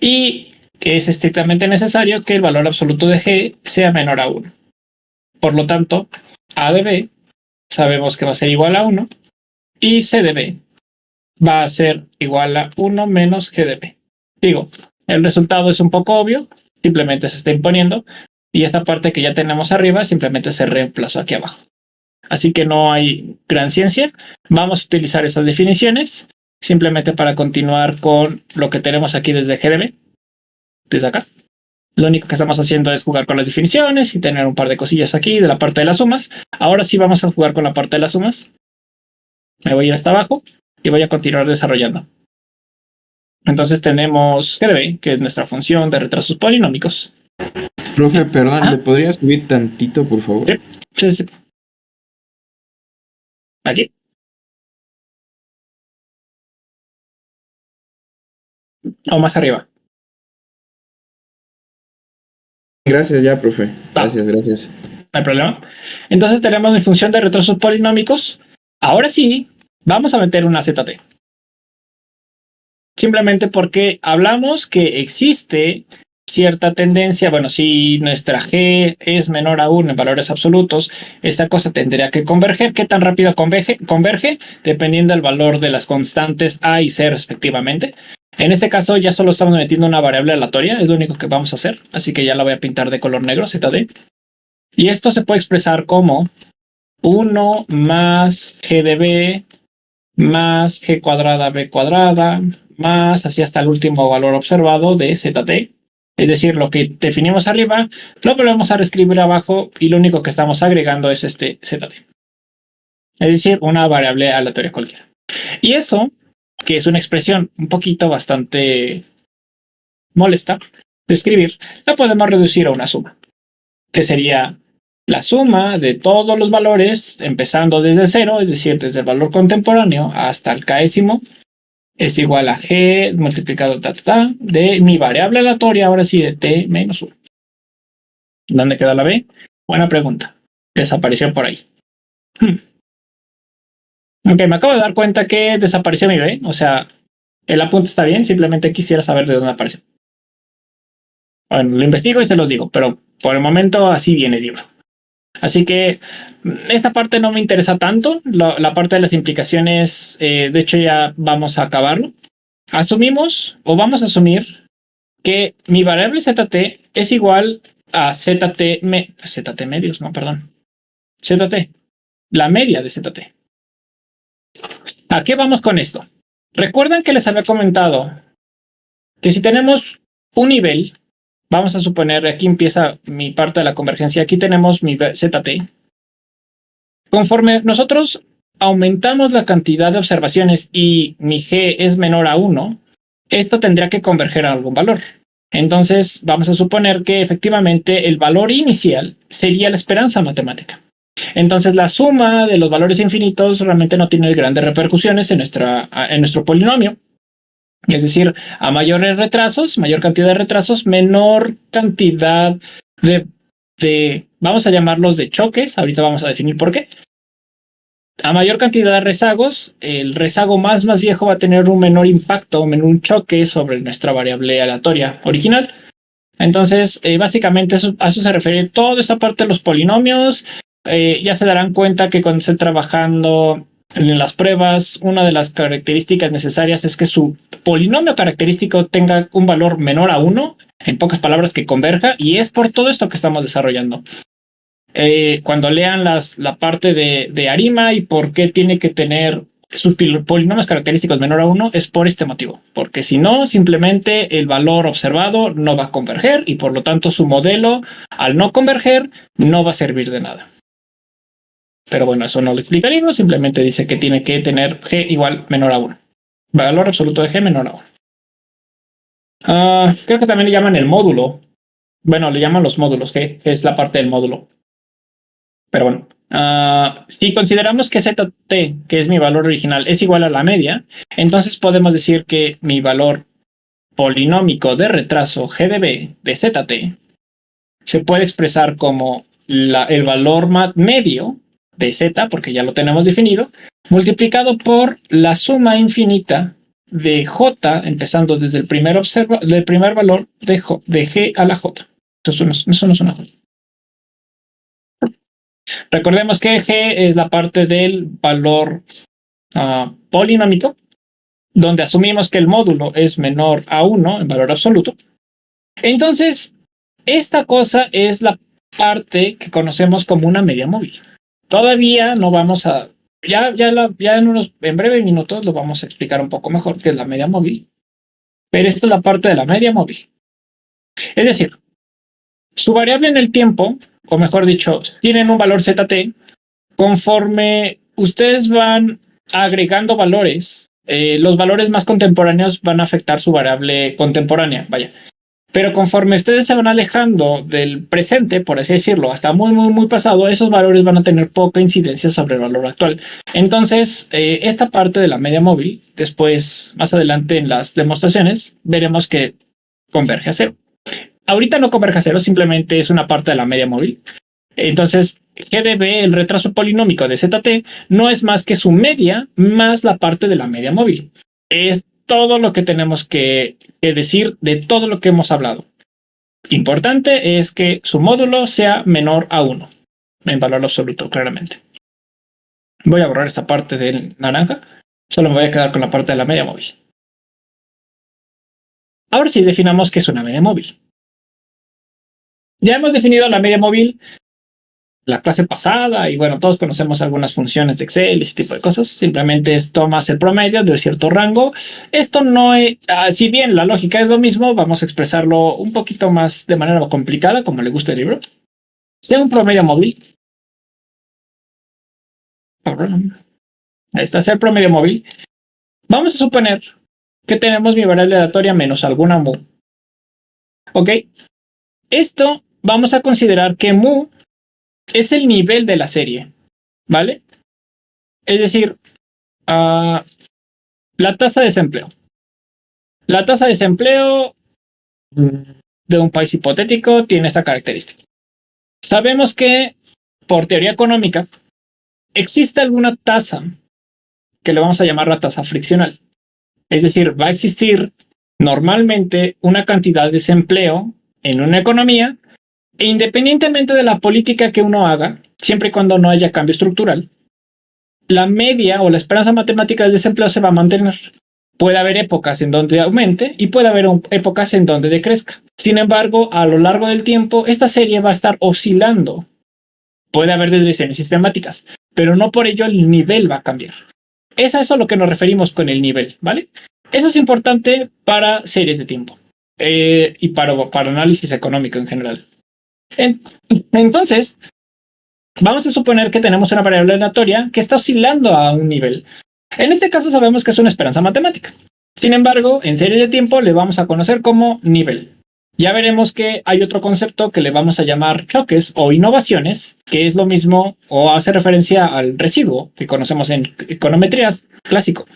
Y que es estrictamente necesario que el valor absoluto de G sea menor a 1. Por lo tanto, A de B sabemos que va a ser igual a 1 y C de B va a ser igual a 1 menos G de B. Digo, el resultado es un poco obvio, simplemente se está imponiendo y esta parte que ya tenemos arriba simplemente se reemplazó aquí abajo. Así que no hay gran ciencia. Vamos a utilizar esas definiciones simplemente para continuar con lo que tenemos aquí desde G de B, desde acá. Lo único que estamos haciendo es jugar con las definiciones y tener un par de cosillas aquí de la parte de las sumas. Ahora sí vamos a jugar con la parte de las sumas. Me voy a ir hasta abajo y voy a continuar desarrollando. Entonces tenemos G de B, que es nuestra función de retrasos polinómicos. Profe, perdón, ¿le podría subir tantito, por favor? Sí. Aquí. O más arriba. Gracias ya, profe. Gracias. No hay problema. Entonces tenemos mi función de retrasos polinómicos. Ahora sí, vamos a meter una ZT. Simplemente porque hablamos que existe cierta tendencia, bueno, si nuestra G es menor a 1 en valores absolutos, esta cosa tendría que converger. ¿Qué tan rápido converge? Dependiendo del valor de las constantes A y C respectivamente. En este caso ya solo estamos metiendo una variable aleatoria, es lo único que vamos a hacer, así que ya la voy a pintar de color negro, ZD. Y esto se puede expresar como 1 más G de B más G cuadrada B cuadrada más así hasta el último valor observado de ZT. Es decir, lo que definimos arriba lo volvemos a reescribir abajo y lo único que estamos agregando es este ZT. Es decir, una variable aleatoria cualquiera. Y eso, que es una expresión un poquito bastante molesta de escribir, la podemos reducir a una suma, que sería la suma de todos los valores, empezando desde 0, es decir, desde el valor contemporáneo hasta el késimo, es igual a G multiplicado de mi variable aleatoria, ahora sí, de T menos 1. ¿Dónde queda la B? Buena pregunta. Desapareció por ahí. Ok, me acabo de dar cuenta que desapareció mi B, o sea, el apunte está bien, simplemente quisiera saber de dónde apareció. Bueno, lo investigo y se los digo, pero por el momento así viene el libro. Así que esta parte no me interesa tanto, la parte de las implicaciones, de hecho ya vamos a acabarlo. Asumimos, o vamos a asumir, que mi variable ZT es igual a ZT medios, no, perdón. ZT, la media de ZT. ¿A qué vamos con esto? Recuerden que les había comentado que si tenemos un nivel, vamos a suponer, aquí empieza mi parte de la convergencia, aquí tenemos mi ZT. Conforme nosotros aumentamos la cantidad de observaciones y mi G es menor a 1, esto tendría que converger a algún valor. Entonces vamos a suponer que efectivamente el valor inicial sería la esperanza matemática. Entonces la suma de los valores infinitos realmente no tiene grandes repercusiones en nuestro polinomio. Es decir, a mayores retrasos, mayor cantidad de retrasos, menor cantidad de vamos a llamarlos de choques, ahorita vamos a definir por qué. A mayor cantidad de rezagos, el rezago más viejo va a tener un menor impacto, un menor choque sobre nuestra variable aleatoria original. Entonces, básicamente a eso se refiere toda esta parte de los polinomios. Ya se darán cuenta que cuando estén trabajando en las pruebas, una de las características necesarias es que su polinomio característico tenga un valor menor a 1, en pocas palabras que converja, y es por todo esto que estamos desarrollando. Cuando lean la parte de Arima y por qué tiene que tener sus polinomios característicos menor a 1, es por este motivo, porque si no, simplemente el valor observado no va a converger y por lo tanto su modelo, al no converger, no va a servir de nada. Pero bueno, eso no lo explicaríamos, simplemente dice que tiene que tener G igual menor a 1. Valor absoluto de G menor a 1. Creo que también le llaman el módulo. Bueno, le llaman los módulos, G es la parte del módulo. Pero bueno, si consideramos que ZT, que es mi valor original, es igual a la media, entonces podemos decir que mi valor polinómico de retraso G de B de ZT se puede expresar como el valor medio de Z, porque ya lo tenemos definido, multiplicado por la suma infinita de J, empezando desde el primer valor de G a la J. Eso no es una J. Recordemos que G es la parte del valor polinómico, donde asumimos que el módulo es menor a 1 en valor absoluto. Entonces, esta cosa es la parte que conocemos como una media móvil. Todavía no vamos a... Ya en breves minutos lo vamos a explicar un poco mejor qué es la media móvil. Pero esta es la parte de la media móvil. Es decir, su variable en el tiempo, o mejor dicho, tienen un valor ZT. Conforme ustedes van agregando valores, los valores más contemporáneos van a afectar su variable contemporánea, vaya. Pero conforme ustedes se van alejando del presente, por así decirlo, hasta muy pasado, esos valores van a tener poca incidencia sobre el valor actual. Entonces, esta parte de la media móvil, después, más adelante en las demostraciones, veremos que converge a cero. Ahorita no converge a cero, simplemente es una parte de la media móvil. Entonces, GDB, el retraso polinómico de ZT, no es más que su media más la parte de la media móvil. Es todo lo que tenemos que decir de todo lo que hemos hablado. Importante es que su módulo sea menor a 1, en valor absoluto, claramente. Voy a borrar esta parte del naranja, solo me voy a quedar con la parte de la media móvil. Ahora sí definamos qué es una media móvil. Ya hemos definido la media móvil la clase pasada y bueno, todos conocemos algunas funciones de Excel y ese tipo de cosas. Simplemente tomas el promedio de cierto rango. Esto no es, si bien la lógica es lo mismo, vamos a expresarlo un poquito más de manera complicada, como le gusta el libro. Sea un promedio móvil. Ahí está, sea el promedio móvil. Vamos a suponer que tenemos mi variable aleatoria menos alguna mu. Ok. Esto vamos a considerar que mu es el nivel de la serie, ¿vale? Es decir, la tasa de desempleo. La tasa de desempleo de un país hipotético tiene esta característica. Sabemos que, por teoría económica, existe alguna tasa que le vamos a llamar la tasa friccional. Es decir, va a existir normalmente una cantidad de desempleo en una economía e independientemente de la política que uno haga, siempre y cuando no haya cambio estructural, la media o la esperanza matemática del desempleo se va a mantener. Puede haber épocas en donde aumente y puede haber épocas en donde decrezca. Sin embargo, a lo largo del tiempo, esta serie va a estar oscilando. Puede haber desviaciones sistemáticas, pero no por ello el nivel va a cambiar. Es a eso a lo que nos referimos con el nivel, ¿vale? Eso es importante para series de tiempo y para análisis económico en general. Entonces, vamos a suponer que tenemos una variable aleatoria que está oscilando a un nivel. En este caso sabemos que es una esperanza matemática. Sin embargo, en series de tiempo le vamos a conocer como nivel. Ya veremos que hay otro concepto que le vamos a llamar choques o innovaciones, que es lo mismo o hace referencia al residuo que conocemos en econometrías clásico.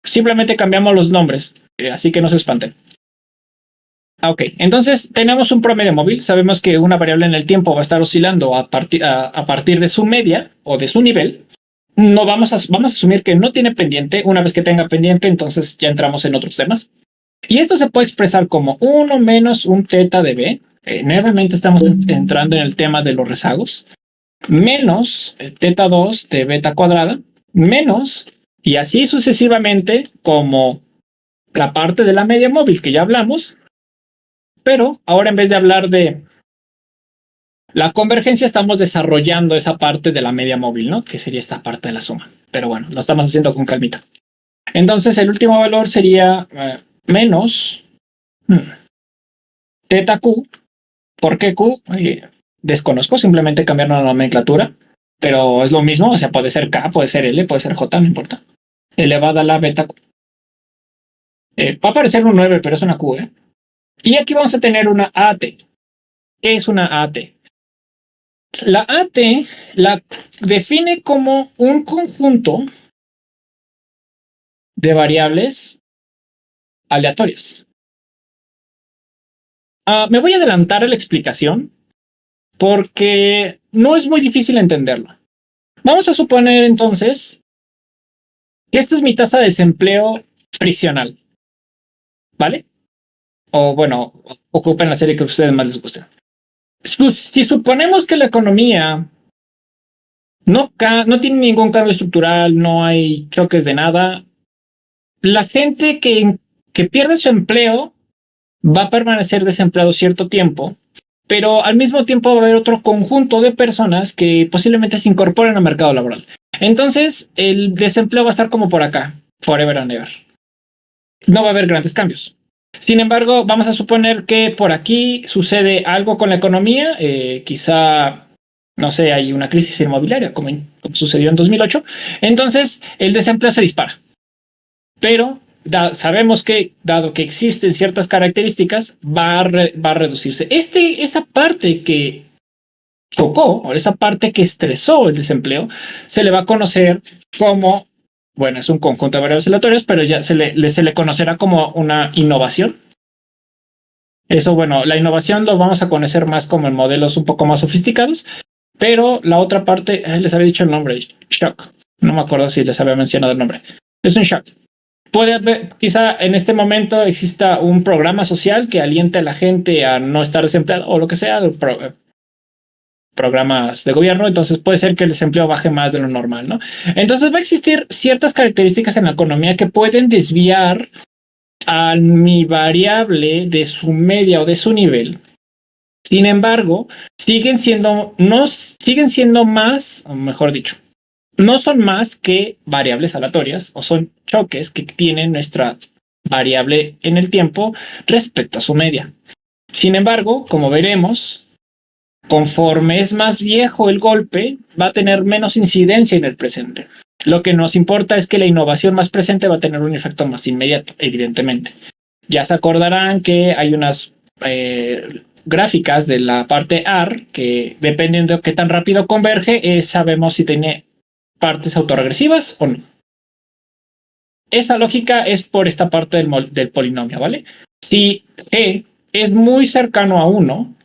Simplemente cambiamos los nombres, así que no se espanten. Ok, entonces tenemos un promedio móvil. Sabemos que una variable en el tiempo va a estar oscilando a partir de su media o de su nivel. No vamos a asumir que no tiene pendiente. Una vez que tenga pendiente, entonces ya entramos en otros temas. Y esto se puede expresar como 1 menos un teta de b. Nuevamente estamos entrando en el tema de los rezagos. Menos teta 2 de beta cuadrada. Menos, y así sucesivamente, como la parte de la media móvil que ya hablamos. Pero ahora, en vez de hablar de la convergencia, estamos desarrollando esa parte de la media móvil, ¿no? Que sería esta parte de la suma. Pero bueno, lo estamos haciendo con calmita. Entonces, el último valor sería menos teta q. ¿Por qué q? Desconozco, simplemente cambiar la nomenclatura. Pero es lo mismo, o sea, puede ser k, puede ser l, puede ser j, no importa. Elevada a la beta q. Va a aparecer un 9, pero es una q, ¿eh? Y aquí vamos a tener una AT. ¿Qué es una AT? La AT la define como un conjunto de variables aleatorias. Me voy a adelantar a la explicación porque no es muy difícil entenderlo. Vamos a suponer entonces que esta es mi tasa de desempleo friccional, ¿vale? O bueno, ocupen la serie que a ustedes más les guste. Si suponemos que la economía no tiene ningún cambio estructural, no hay choques de nada, la gente que pierde su empleo va a permanecer desempleado cierto tiempo, pero al mismo tiempo va a haber otro conjunto de personas que posiblemente se incorporen al mercado laboral. Entonces, el desempleo va a estar como por acá, forever and ever. No va a haber grandes cambios. Sin embargo, vamos a suponer que por aquí sucede algo con la economía, quizá, no sé, hay una crisis inmobiliaria como sucedió en 2008, entonces el desempleo se dispara. Pero sabemos que, dado que existen ciertas características, va a reducirse. Esa parte que chocó, o esa parte que estresó el desempleo, se le va a conocer como, bueno, es un conjunto de variables aleatorias, pero ya se le conocerá como una innovación. Eso, bueno, la innovación lo vamos a conocer más como en modelos un poco más sofisticados, pero la otra parte, les había dicho el nombre, shock. No me acuerdo si les había mencionado el nombre. Es un shock. Puede haber, quizá en este momento exista un programa social que aliente a la gente a no estar desempleado o lo que sea, programas de gobierno, entonces puede ser que el desempleo baje más de lo normal, ¿no? Entonces va a existir ciertas características en la economía que pueden desviar a mi variable de su media o de su nivel. Sin embargo, siguen siendo más, o mejor dicho, no son más que variables aleatorias o son choques que tiene nuestra variable en el tiempo respecto a su media. Sin embargo, como veremos, conforme es más viejo el golpe, va a tener menos incidencia en el presente. Lo que nos importa es que la innovación más presente va a tener un efecto más inmediato, evidentemente. Ya se acordarán que hay unas gráficas de la parte AR que, dependiendo de qué tan rápido converge, sabemos si tiene partes autorregresivas o no. Esa lógica es por esta parte del polinomio, ¿vale? Si G es muy cercano a 1,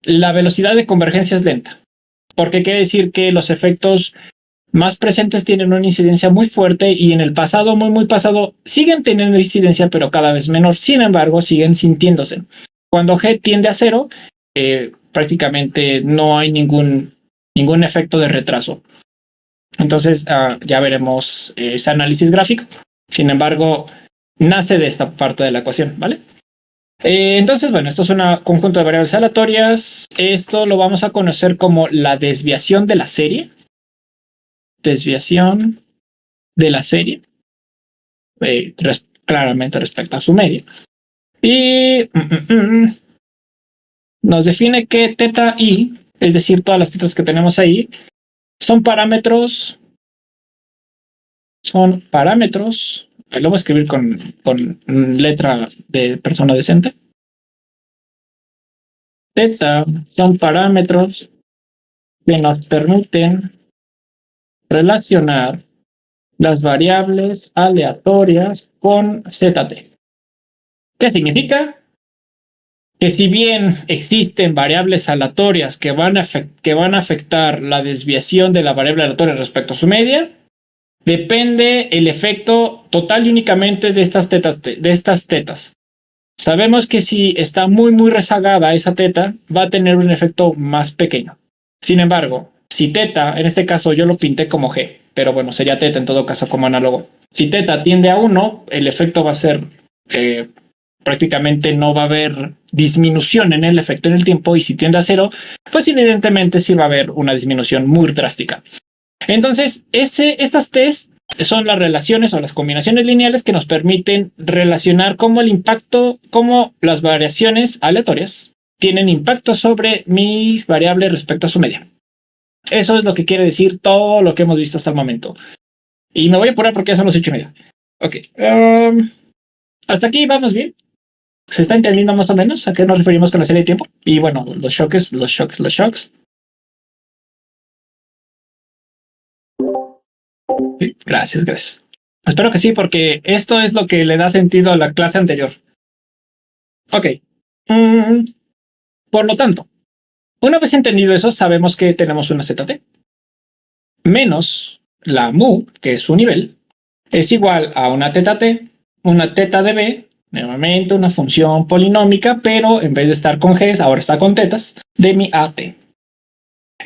la velocidad de convergencia es lenta, porque quiere decir que los efectos más presentes tienen una incidencia muy fuerte y en el pasado, muy pasado, siguen teniendo incidencia, pero cada vez menor. Sin embargo, siguen sintiéndose. Cuando G tiende a 0, prácticamente no hay ningún efecto de retraso. Entonces, ya veremos ese análisis gráfico. Sin embargo, nace de esta parte de la ecuación, ¿vale? Entonces, bueno, esto es un conjunto de variables aleatorias. Esto lo vamos a conocer como la desviación de la serie. Desviación de la serie. Claramente respecto a su media. Y nos define que teta i, es decir, todas las tetas que tenemos ahí, son parámetros. Lo voy a escribir con letra de persona decente. Teta son parámetros que nos permiten relacionar las variables aleatorias con ZT. ¿Qué significa? que si bien existen variables aleatorias que van a afectar la desviación de la variable aleatoria respecto a su media, depende el efecto total y únicamente de estas tetas. Sabemos que si está muy rezagada esa teta, va a tener un efecto más pequeño. Sin embargo, si teta, en este caso yo lo pinté como G, pero bueno, sería teta en todo caso como análogo. Si teta tiende a 1, el efecto va a ser prácticamente no va a haber disminución en el efecto en el tiempo, y si tiende a 0, pues evidentemente sí va a haber una disminución muy drástica. Entonces, estas test son las relaciones o las combinaciones lineales que nos permiten relacionar cómo el impacto, cómo las variaciones aleatorias tienen impacto sobre mis variables respecto a su media. Eso es lo que quiere decir todo lo que hemos visto hasta el momento. Y me voy a apurar porque ya son las 8:30. Ok. Hasta aquí vamos bien. ¿Se está entendiendo más o menos a qué nos referimos con la serie de tiempo? Y bueno, los shocks. Sí, gracias. Espero que sí, porque esto es lo que le da sentido a la clase anterior. Ok. Por lo tanto, una vez entendido eso, sabemos que tenemos una ZT menos la mu, que es su nivel, es igual a una teta t, una teta de b, nuevamente una función polinómica, pero en vez de estar con g's, ahora está con tetas, de mi at.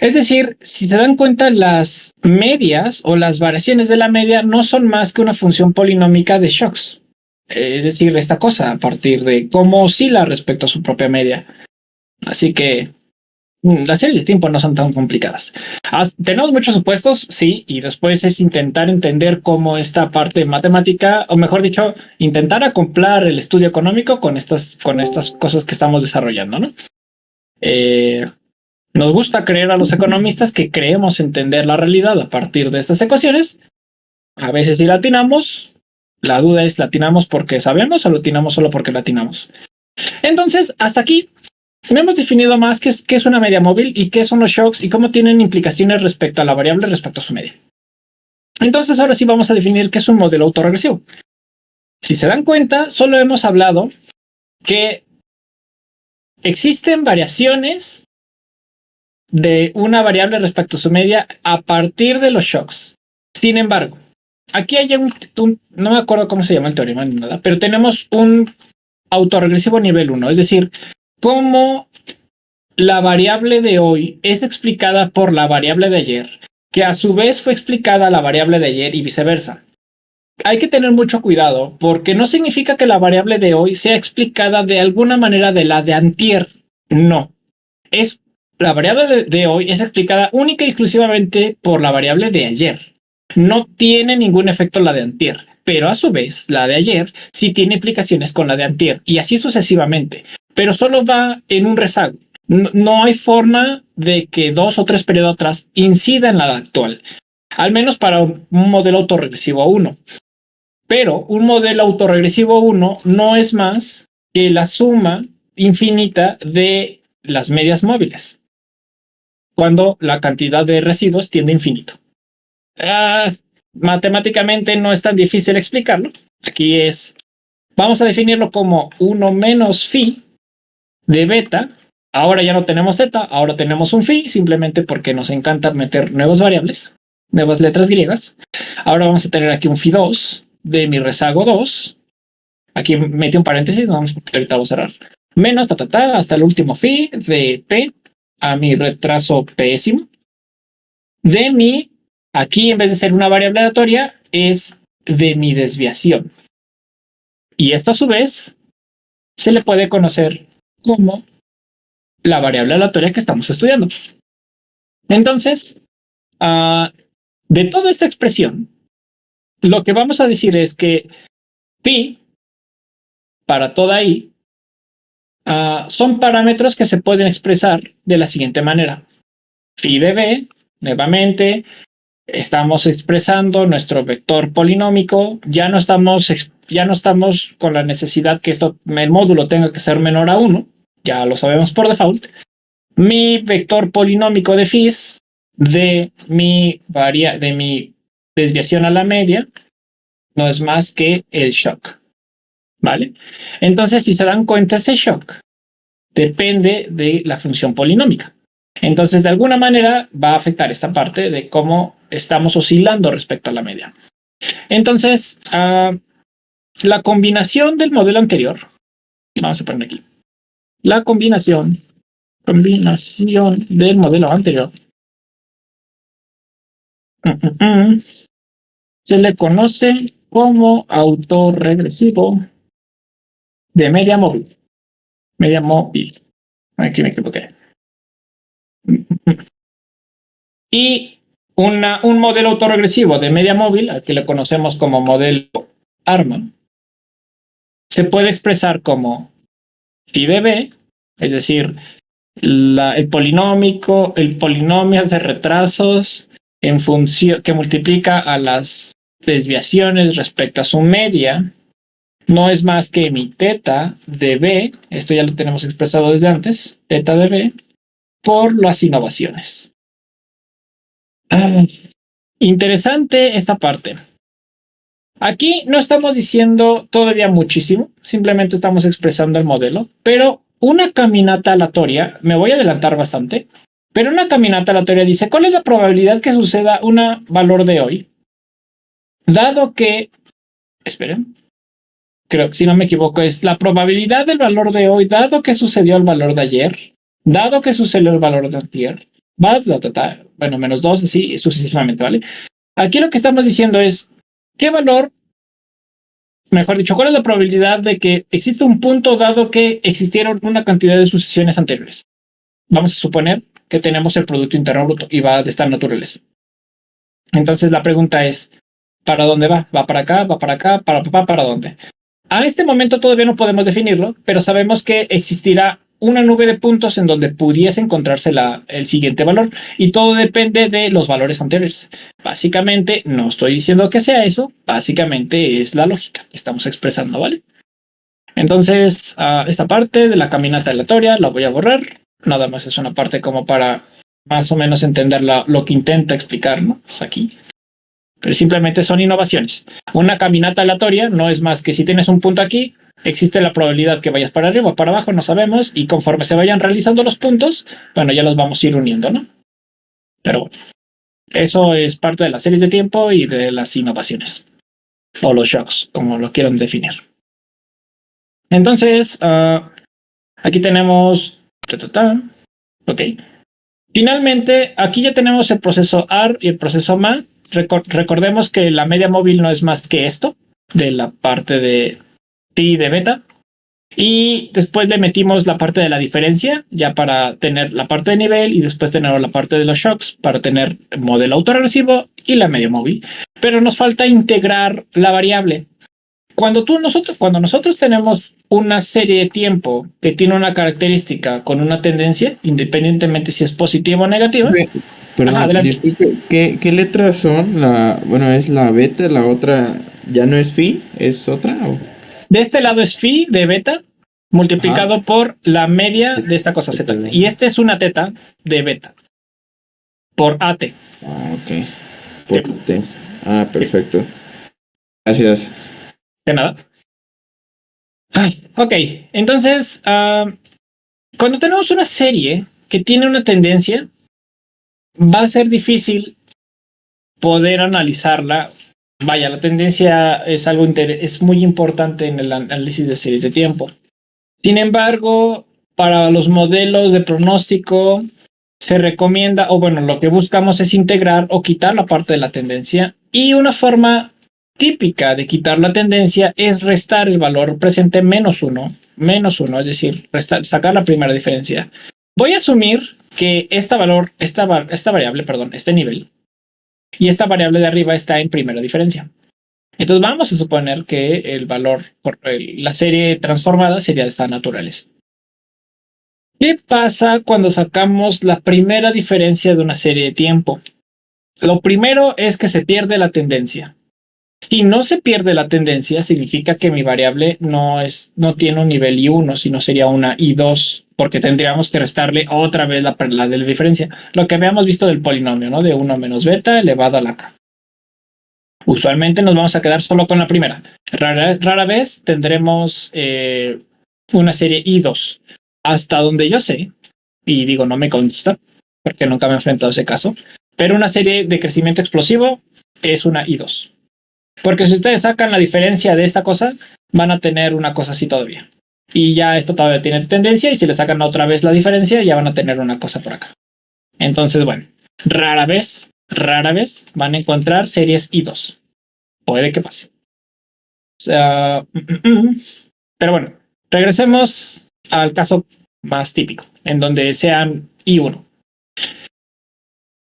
Es decir, si se dan cuenta, las medias o las variaciones de la media no son más que una función polinómica de shocks. Es decir, esta cosa a partir de cómo oscila respecto a su propia media. Así que las series de tiempo no son tan complicadas. Tenemos muchos supuestos, sí, y después es intentar entender cómo esta parte matemática, o mejor dicho, intentar acoplar el estudio económico con estas cosas que estamos desarrollando, ¿no? Nos gusta creer a los economistas que creemos entender la realidad a partir de estas ecuaciones. A veces sí latinamos. La duda es, ¿latinamos porque sabemos o latinamos solo porque latinamos? Entonces, hasta aquí hemos definido más qué es una media móvil y qué son los shocks y cómo tienen implicaciones respecto a la variable respecto a su media. Entonces, ahora sí vamos a definir qué es un modelo autorregresivo. Si se dan cuenta, solo hemos hablado que existen variaciones de una variable respecto a su media a partir de los shocks. Sin embargo, aquí hay no me acuerdo cómo se llama el teorema ni nada, pero tenemos un autorregresivo nivel 1, es decir, cómo la variable de hoy es explicada por la variable de ayer, que a su vez fue explicada la variable de ayer y viceversa. Hay que tener mucho cuidado porque no significa que la variable de hoy sea explicada de alguna manera de la de antier. No. La variable de hoy es explicada única y exclusivamente por la variable de ayer. No tiene ningún efecto la de antier, pero a su vez la de ayer sí tiene implicaciones con la de antier y así sucesivamente, pero solo va en un rezago. No hay forma de que 2 o 3 periodos atrás incida en la actual, al menos para un modelo autorregresivo 1. Pero un modelo autorregresivo 1 no es más que la suma infinita de las medias móviles, cuando la cantidad de residuos tiende a infinito. Matemáticamente no es tan difícil explicarlo. Aquí vamos a definirlo como 1 menos phi de beta. Ahora ya no tenemos zeta, ahora tenemos un phi, simplemente porque nos encanta meter nuevas variables, nuevas letras griegas. Ahora vamos a tener aquí un phi 2 de mi rezago 2. Aquí metí un paréntesis, vamos, porque ahorita voy a cerrar. Menos hasta el último phi de p a mi retraso pésimo. De mi, aquí en vez de ser una variable aleatoria, es de mi desviación. Y esto a su vez se le puede conocer como la variable aleatoria que estamos estudiando. Entonces, de toda esta expresión, lo que vamos a decir es que pi para toda i son parámetros que se pueden expresar de la siguiente manera. Phi de b, nuevamente, estamos expresando nuestro vector polinómico. Ya no estamos con la necesidad que el módulo tenga que ser menor a 1. Ya lo sabemos por default. Mi vector polinómico de phi de mi desviación a la media no es más que el shock. ¿Vale? Entonces, si se dan cuenta, ese shock depende de la función polinómica. Entonces, de alguna manera va a afectar esta parte de cómo estamos oscilando respecto a la media. Entonces, la combinación del modelo anterior, vamos a poner aquí, la combinación del modelo anterior se le conoce como autorregresivo de media móvil. Media móvil. Aquí me equivoqué. Y un modelo autorregresivo de media móvil, al que le conocemos como modelo ARMA, se puede expresar como phi de b, es decir, el polinomio de retrasos en función que multiplica a las desviaciones respecto a su media, no es más que mi teta de b, esto ya lo tenemos expresado desde antes, teta de b, por las innovaciones. Interesante esta parte. Aquí no estamos diciendo todavía muchísimo, simplemente estamos expresando el modelo, pero una caminata aleatoria, me voy a adelantar bastante, pero una caminata aleatoria dice, ¿cuál es la probabilidad que suceda un valor de hoy? Dado que, esperen, creo que si no me equivoco, es la probabilidad del valor de hoy, dado que sucedió el valor de ayer, dado que sucedió el valor de antier, bueno, menos 2, así sucesivamente, ¿vale? Aquí lo que estamos diciendo es, ¿qué valor, mejor dicho, cuál es la probabilidad de que exista un punto dado que existieron una cantidad de sucesiones anteriores? Vamos a suponer que tenemos el Producto Interno Bruto y va de esta naturaleza. Entonces la pregunta es, ¿para dónde va? ¿Va para acá? ¿Va para acá? ¿Para dónde? A este momento todavía no podemos definirlo, pero sabemos que existirá una nube de puntos en donde pudiese encontrarse el siguiente valor y todo depende de los valores anteriores. Básicamente, no estoy diciendo que sea eso, básicamente es la lógica que estamos expresando, ¿vale? Entonces, esta parte de la caminata aleatoria la voy a borrar. Nada más es una parte como para más o menos entender lo que intenta explicar, ¿no? Pues aquí. Pero simplemente son innovaciones. Una caminata aleatoria no es más que si tienes un punto aquí, existe la probabilidad que vayas para arriba o para abajo, no sabemos, y conforme se vayan realizando los puntos, bueno, ya los vamos a ir uniendo, ¿no? Pero bueno, eso es parte de las series de tiempo y de las innovaciones, o los shocks, como lo quieran definir. Entonces, aquí tenemos... Ok. Finalmente, aquí ya tenemos el proceso AR y el proceso MA. Recordemos que la media móvil no es más que esto, de la parte de pi de beta. Y después le metimos la parte de la diferencia, ya para tener la parte de nivel, y después tener la parte de los shocks, para tener el modelo autorregresivo y la media móvil. Pero nos falta integrar la variable. Cuando nosotros tenemos una serie de tiempo que tiene una característica con una tendencia, independientemente si es positiva o negativa. Perdón, disculpe, ¿qué letras son? Bueno, es la beta, la otra ya no es phi, ¿es otra? ¿O? De este lado es phi de beta multiplicado por la media de esta cosa z. Y este es una teta de beta por AT. Ok. Por T. Perfecto. Gracias. De nada. Ok, entonces, cuando tenemos una serie que tiene una tendencia, va a ser difícil poder analizarla. Vaya, la tendencia es algo es muy importante en el análisis de series de tiempo. Sin embargo, para los modelos de pronóstico se recomienda, o bueno, lo que buscamos es integrar o quitar la parte de la tendencia, y una forma típica de quitar la tendencia es restar el valor presente menos uno, es decir, sacar la primera diferencia. Voy a asumir que esta variable, este nivel, y esta variable de arriba está en primera diferencia. Entonces vamos a suponer que el valor, la serie transformada sería de esta naturaleza. ¿Qué pasa cuando sacamos la primera diferencia de una serie de tiempo? Lo primero es que se pierde la tendencia. Si no se pierde la tendencia, significa que mi variable no tiene un nivel I1, sino sería una I2, porque tendríamos que restarle otra vez la de la diferencia. Lo que habíamos visto del polinomio, ¿no? De 1 menos beta elevado a la k. Usualmente nos vamos a quedar solo con la primera. Rara vez tendremos una serie I2. hasta donde yo sé, y digo no me consta, porque nunca me he enfrentado a ese caso, pero una serie de crecimiento explosivo es una I2. Porque si ustedes sacan la diferencia de esta cosa, van a tener una cosa así todavía. Y ya esto todavía tiene tendencia, y si le sacan otra vez la diferencia, ya van a tener una cosa por acá. Entonces, bueno, rara vez van a encontrar series I2. Puede que pase. O sea, pero bueno, regresemos al caso más típico, en donde sean I1.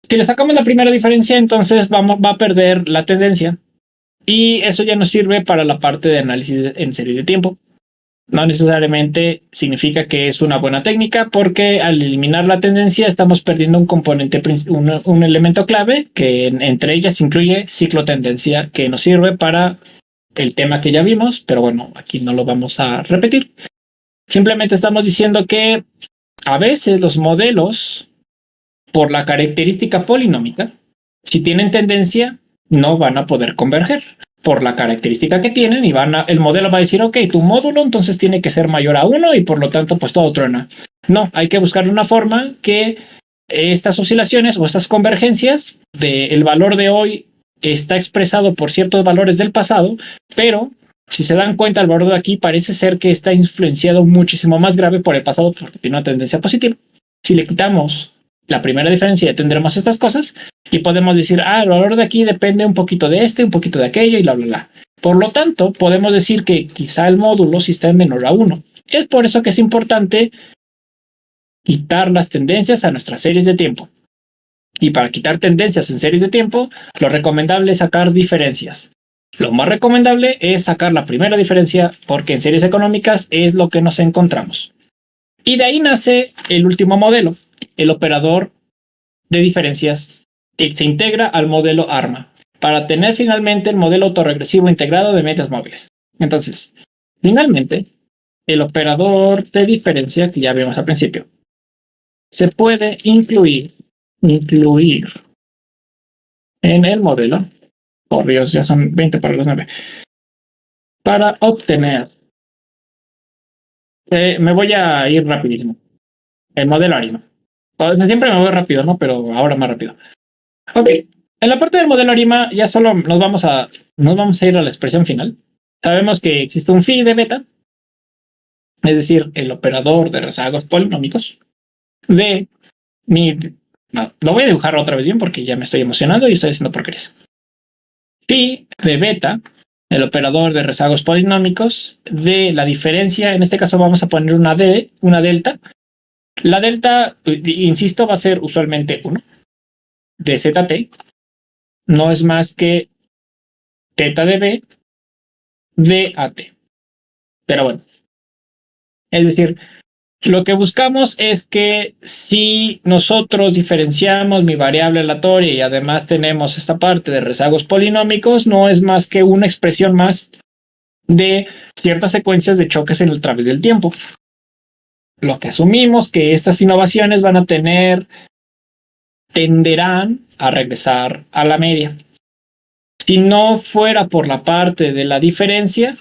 Si le sacamos la primera diferencia, entonces va a perder la tendencia. Y eso ya nos sirve para la parte de análisis en series de tiempo. No necesariamente significa que es una buena técnica, porque al eliminar la tendencia estamos perdiendo un componente, un elemento clave, que entre ellas incluye ciclo tendencia, que nos sirve para el tema que ya vimos, pero bueno, aquí no lo vamos a repetir. Simplemente estamos diciendo que a veces los modelos, por la característica polinómica, si tienen tendencia, no van a poder converger por la característica que tienen, y el modelo va a decir, ok, tu módulo entonces tiene que ser mayor a 1 y por lo tanto pues todo truena. No, hay que buscar una forma que estas oscilaciones o estas convergencias del valor de hoy está expresado por ciertos valores del pasado, pero si se dan cuenta, el valor de aquí parece ser que está influenciado muchísimo más grave por el pasado, porque tiene una tendencia positiva. Si le quitamos la primera diferencia, tendremos estas cosas y podemos decir, el valor de aquí depende un poquito de este, un poquito de aquello y bla, bla, bla. Por lo tanto, podemos decir que quizá el módulo sí está en menor a 1. Es por eso que es importante quitar las tendencias a nuestras series de tiempo. Y para quitar tendencias en series de tiempo, lo recomendable es sacar diferencias. Lo más recomendable es sacar la primera diferencia, porque en series económicas es lo que nos encontramos. Y de ahí nace el último modelo, el operador de diferencias, que se integra al modelo ARMA, para tener finalmente el modelo autorregresivo integrado de metas móviles. Entonces, finalmente, el operador de diferencia, que ya vimos al principio, se puede incluir en el modelo. Por Dios, ya son 20 para las 9. Para obtener, me voy a ir rapidísimo. El modelo ARIMA. Siempre me voy rápido, ¿no? Pero ahora más rápido. Ok. En la parte del modelo ARIMA ya solo nos vamos a ir a la expresión final. Sabemos que existe un phi de beta, es decir, el operador de rezagos polinómicos de lo voy a dibujar otra vez bien porque ya me estoy emocionando y estoy haciendo porquerías. Phi de beta, el operador de rezagos polinómicos de la diferencia, en este caso vamos a poner una delta. La delta, insisto, va a ser usualmente 1 de ZT. No es más que teta de B de AT. Pero bueno, es decir, lo que buscamos es que si nosotros diferenciamos mi variable aleatoria y además tenemos esta parte de rezagos polinómicos, no es más que una expresión más de ciertas secuencias de choques a través del tiempo. Lo que asumimos que estas innovaciones tenderán a regresar a la media. Si no fuera por la parte de la diferencia,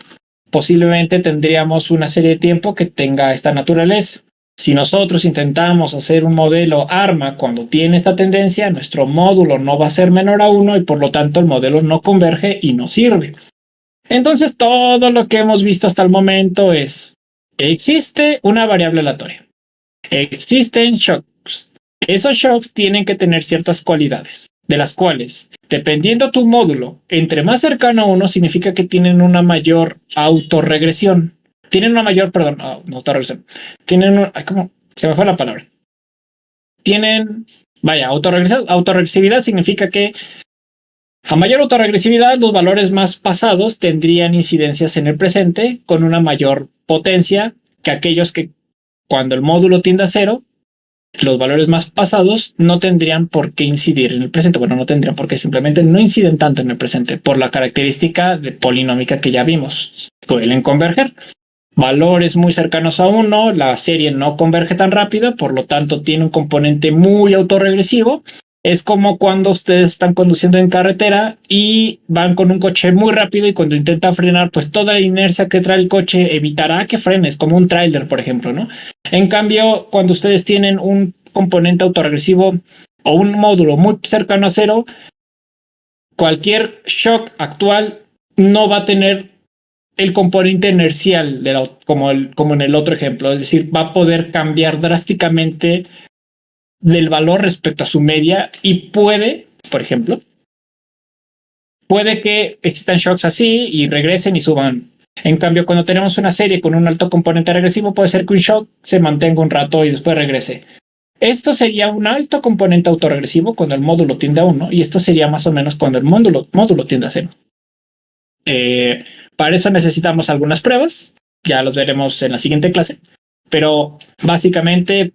posiblemente tendríamos una serie de tiempo que tenga esta naturaleza. Si nosotros intentamos hacer un modelo ARMA cuando tiene esta tendencia, nuestro módulo no va a ser menor a 1 y por lo tanto el modelo no converge y no sirve. Entonces todo lo que hemos visto hasta el momento es: existe una variable aleatoria, existen shocks. Esos shocks tienen que tener ciertas cualidades, de las cuales, dependiendo tu módulo, entre más cercano a 1 significa que tienen una mayor autorregresión. Tienen una mayor, perdón, no autorregresión. Tienen, ¿cómo? Se me fue la palabra. Autorregresividad significa que a mayor autorregresividad, los valores más pasados tendrían incidencias en el presente con una mayor potencia que aquellos que, cuando el módulo tiende a 0, los valores más pasados no tendrían por qué incidir en el presente. Bueno, no tendrían por qué, simplemente no inciden tanto en el presente por la característica de polinómica que ya vimos. Suelen converger. Valores muy cercanos a 1, la serie no converge tan rápido, por lo tanto tiene un componente muy autorregresivo, Es como cuando ustedes están conduciendo en carretera y van con un coche muy rápido y cuando intentan frenar, pues toda la inercia que trae el coche evitará que frenes, como un tráiler, por ejemplo, ¿no? En cambio, cuando ustedes tienen un componente autorregresivo o un módulo muy cercano a cero, cualquier shock actual no va a tener el componente inercial como en el otro ejemplo, es decir, va a poder cambiar drásticamente del valor respecto a su media y puede, por ejemplo, puede que existan shocks así y regresen y suban. En cambio, cuando tenemos una serie con un alto componente regresivo, puede ser que un shock se mantenga un rato y después regrese. Esto sería un alto componente autorregresivo cuando el módulo tiende a 1 y esto sería más o menos cuando el módulo tiende a 0. Para eso necesitamos algunas pruebas, ya los veremos en la siguiente clase, pero básicamente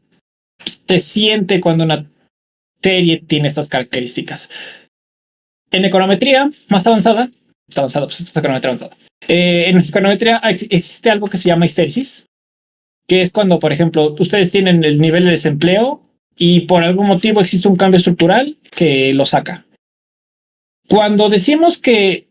se siente cuando una serie tiene estas características. En econometría más avanzada, pues esta es econometría avanzada. En econometría existe algo que se llama histéresis, que es cuando, por ejemplo, ustedes tienen el nivel de desempleo y por algún motivo existe un cambio estructural que lo saca. Cuando decimos que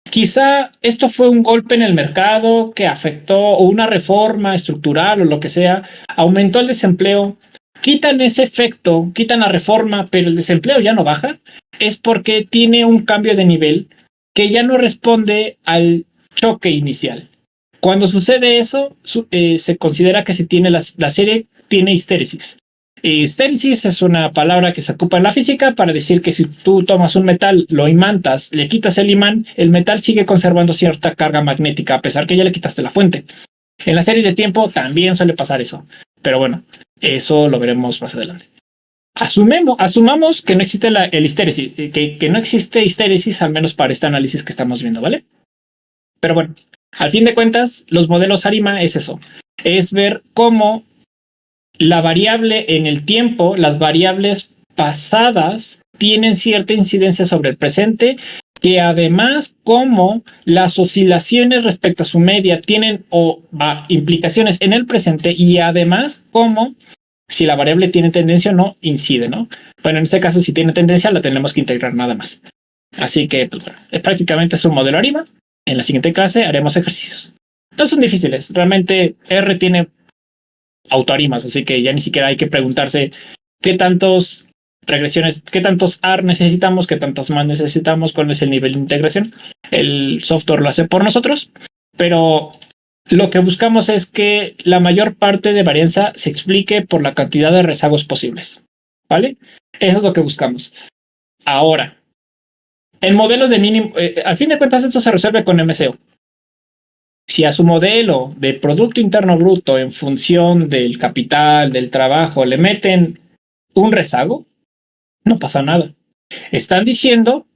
quizá esto fue un golpe en el mercado que afectó o una reforma estructural o lo que sea, aumentó el desempleo, quitan ese efecto, quitan la reforma, pero el desempleo ya no baja, es porque tiene un cambio de nivel que ya no responde al choque inicial. Cuando sucede eso, se considera que se tiene la serie tiene histéresis. Histéresis es una palabra que se ocupa en la física para decir que si tú tomas un metal, lo imantas, le quitas el imán, el metal sigue conservando cierta carga magnética a pesar que ya le quitaste la fuente. En la serie de tiempo también suele pasar eso, pero bueno, eso lo veremos más adelante. Asumamos que no existe el histéresis, que no existe histéresis, al menos para este análisis que estamos viendo, ¿vale? Pero bueno, al fin de cuentas, los modelos ARIMA es eso, es ver cómo la variable en el tiempo, las variables pasadas tienen cierta incidencia sobre el presente, que además como las oscilaciones respecto a su media tienen implicaciones en el presente y además como si la variable tiene tendencia o no, incide, ¿no? Bueno, en este caso si tiene tendencia la tenemos que integrar nada más. Así que pues, bueno, prácticamente es un modelo ARIMA. En la siguiente clase haremos ejercicios. No son difíciles, realmente R tiene autoarimas, así que ya ni siquiera hay que preguntarse qué tantos regresiones, qué tantos AR necesitamos, qué tantas más necesitamos, cuál es el nivel de integración. El software lo hace por nosotros, pero lo que buscamos es que la mayor parte de varianza se explique por la cantidad de rezagos posibles, ¿vale? Eso es lo que buscamos. Ahora, en modelos de mínimo, al fin de cuentas esto se resuelve con MCO. Si a su modelo de Producto Interno Bruto en función del capital, del trabajo, le meten un rezago, no pasa nada. Están diciendo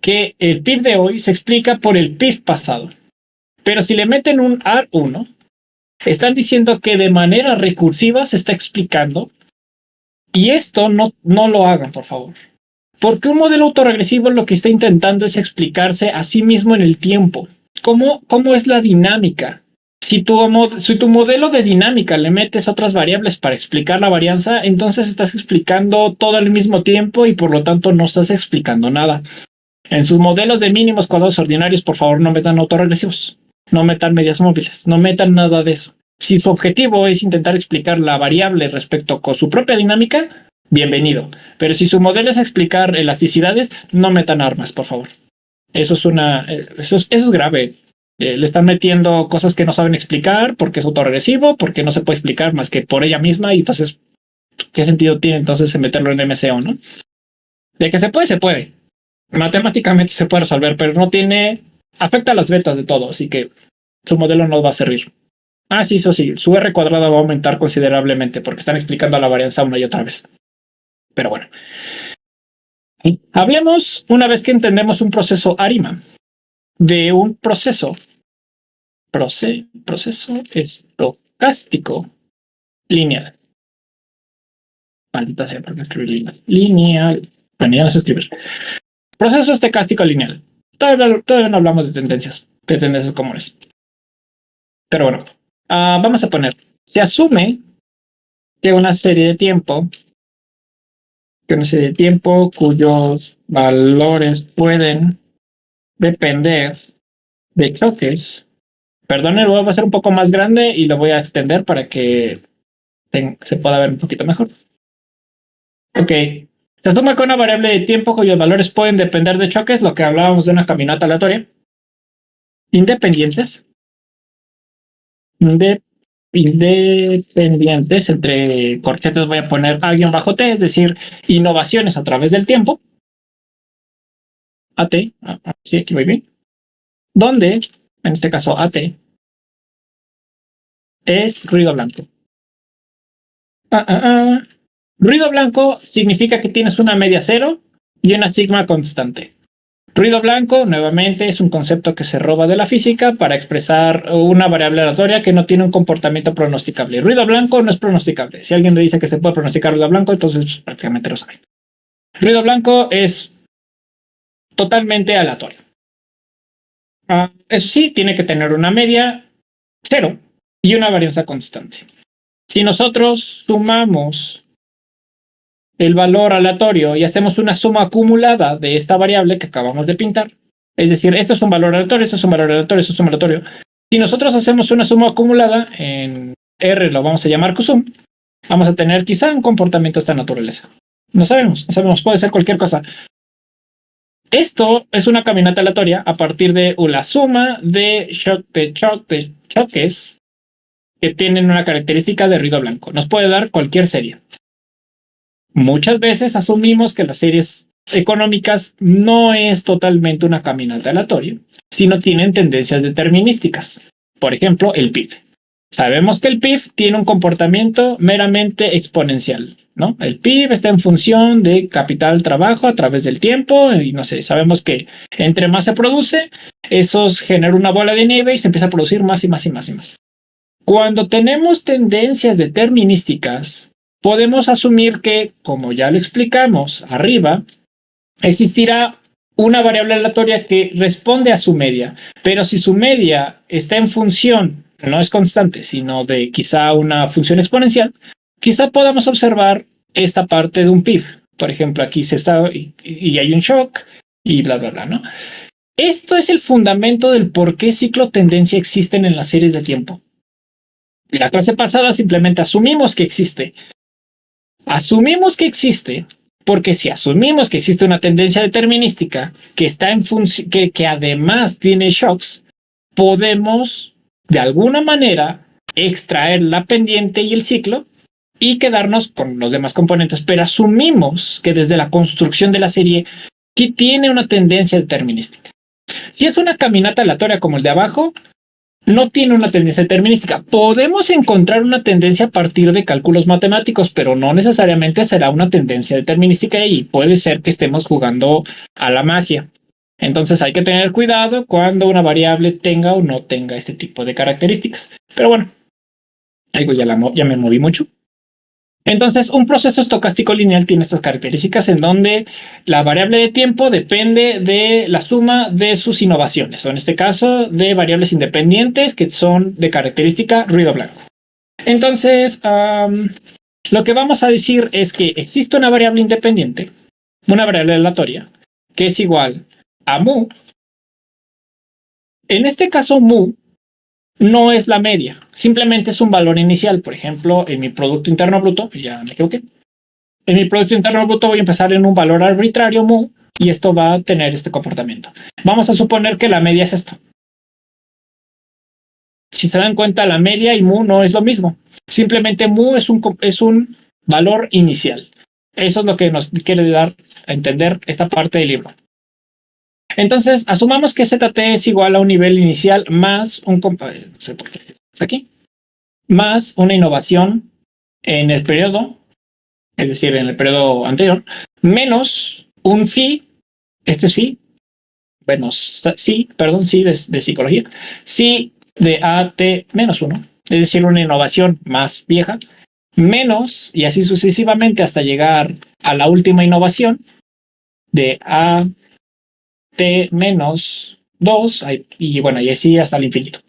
que el PIB de hoy se explica por el PIB pasado. Pero si le meten un AR1, están diciendo que de manera recursiva se está explicando y esto no lo hagan, por favor. Porque un modelo autorregresivo lo que está intentando es explicarse a sí mismo en el tiempo. ¿Cómo es la dinámica? Si tu modelo de dinámica le metes otras variables para explicar la varianza, entonces estás explicando todo al mismo tiempo y por lo tanto no estás explicando nada. En sus modelos de mínimos cuadrados ordinarios, por favor, no metan autorregresivos, no metan medias móviles, no metan nada de eso. Si su objetivo es intentar explicar la variable respecto con su propia dinámica, bienvenido. Pero si su modelo es explicar elasticidades, no metan armas, por favor. Eso es grave. Le están metiendo cosas que no saben explicar porque es autorregresivo, porque no se puede explicar más que por ella misma y entonces, ¿qué sentido tiene entonces meterlo en MCO, no? De que se puede. Matemáticamente se puede resolver, pero no afecta a las betas de todo, así que su modelo no va a servir. Sí, eso sí, su R cuadrada va a aumentar considerablemente porque están explicando la varianza una y otra vez. Pero bueno. Hablemos, una vez que entendemos un proceso ARIMA, de un proceso estocástico lineal. Maldita sea, porque escribir lineal. Lineal. Bueno, ya no sé escribir. Proceso estocástico lineal. Todavía no hablamos de tendencias comunes. Pero bueno, vamos a poner. Se asume que una serie de tiempo que una serie de tiempo cuyos valores pueden depender de choques. Perdón, lo voy a hacer un poco más grande y lo voy a extender para que se pueda ver un poquito mejor. Ok. Se asume con una variable de tiempo cuyos valores pueden depender de choques, lo que hablábamos de una caminata aleatoria. Independientes. Independientes, entre corchetes voy a poner A-T, es decir, innovaciones a través del tiempo. AT, sí, aquí voy bien. Donde, en este caso AT, es ruido blanco. Ruido blanco significa que tienes una media cero y una sigma constante. Ruido blanco, nuevamente, es un concepto que se roba de la física para expresar una variable aleatoria que no tiene un comportamiento pronosticable. Ruido blanco no es pronosticable. Si alguien le dice que se puede pronosticar ruido blanco, entonces prácticamente lo sabe. Ruido blanco es totalmente aleatorio. Eso sí, tiene que tener una media cero y una varianza constante. Si nosotros sumamos el valor aleatorio y hacemos una suma acumulada de esta variable que acabamos de pintar, es decir, esto es un valor aleatorio, esto es un valor aleatorio, esto es un valor aleatorio. Si nosotros hacemos una suma acumulada, en R lo vamos a llamar QSUM, vamos a tener quizá un comportamiento de esta naturaleza. No sabemos, puede ser cualquier cosa. Esto es una caminata aleatoria a partir de la suma de choques que tienen una característica de ruido blanco. Nos puede dar cualquier serie. Muchas veces asumimos que las series económicas no es totalmente una caminata aleatoria, sino tienen tendencias determinísticas. Por ejemplo, el PIB. Sabemos que el PIB tiene un comportamiento meramente exponencial, ¿no? El PIB está en función de capital trabajo a través del tiempo y no sé, sabemos que entre más se produce, eso genera una bola de nieve y se empieza a producir más y más y más y más. Cuando tenemos tendencias determinísticas, podemos asumir que, como ya lo explicamos arriba, existirá una variable aleatoria que responde a su media, pero si su media está en función, no es constante, sino de quizá una función exponencial, quizá podamos observar esta parte de un PIB. Por ejemplo, aquí se está y hay un shock y bla, bla, bla, ¿no? Esto es el fundamento del por qué ciclo tendencia existen en las series de tiempo. La clase pasada simplemente asumimos que existe. Asumimos que existe porque si asumimos que existe una tendencia determinística que está en función, que además tiene shocks, podemos de alguna manera extraer la pendiente y el ciclo y quedarnos con los demás componentes, pero asumimos que desde la construcción de la serie sí tiene una tendencia determinística. Si es una caminata aleatoria como el de abajo, no tiene una tendencia determinística. Podemos encontrar una tendencia a partir de cálculos matemáticos, pero no necesariamente será una tendencia determinística y puede ser que estemos jugando a la magia. Entonces hay que tener cuidado cuando una variable tenga o no tenga este tipo de características. Pero bueno, ya me moví mucho. Entonces, un proceso estocástico lineal tiene estas características en donde la variable de tiempo depende de la suma de sus innovaciones, o en este caso, de variables independientes que son de característica ruido blanco. Entonces, lo que vamos a decir es que existe una variable independiente, una variable aleatoria, que es igual a mu. En este caso, mu no es la media, simplemente es un valor inicial. Por ejemplo, en mi Producto Interno Bruto, ya me equivoqué. En mi Producto Interno Bruto voy a empezar en un valor arbitrario mu y esto va a tener este comportamiento. Vamos a suponer que la media es esto. Si se dan cuenta, la media y mu no es lo mismo. Simplemente mu es un valor inicial. Eso es lo que nos quiere dar a entender esta parte del libro. Entonces, asumamos que ZT es igual a un nivel inicial más un... no sé por qué. Aquí. Más una innovación en el periodo, es decir, en el periodo anterior, menos un phi, este es phi, bueno, sí, perdón, sí de psicología, sí de AT menos 1, es decir, una innovación más vieja, menos, y así sucesivamente hasta llegar a la última innovación de AT menos 2, y bueno, y así hasta el infinito.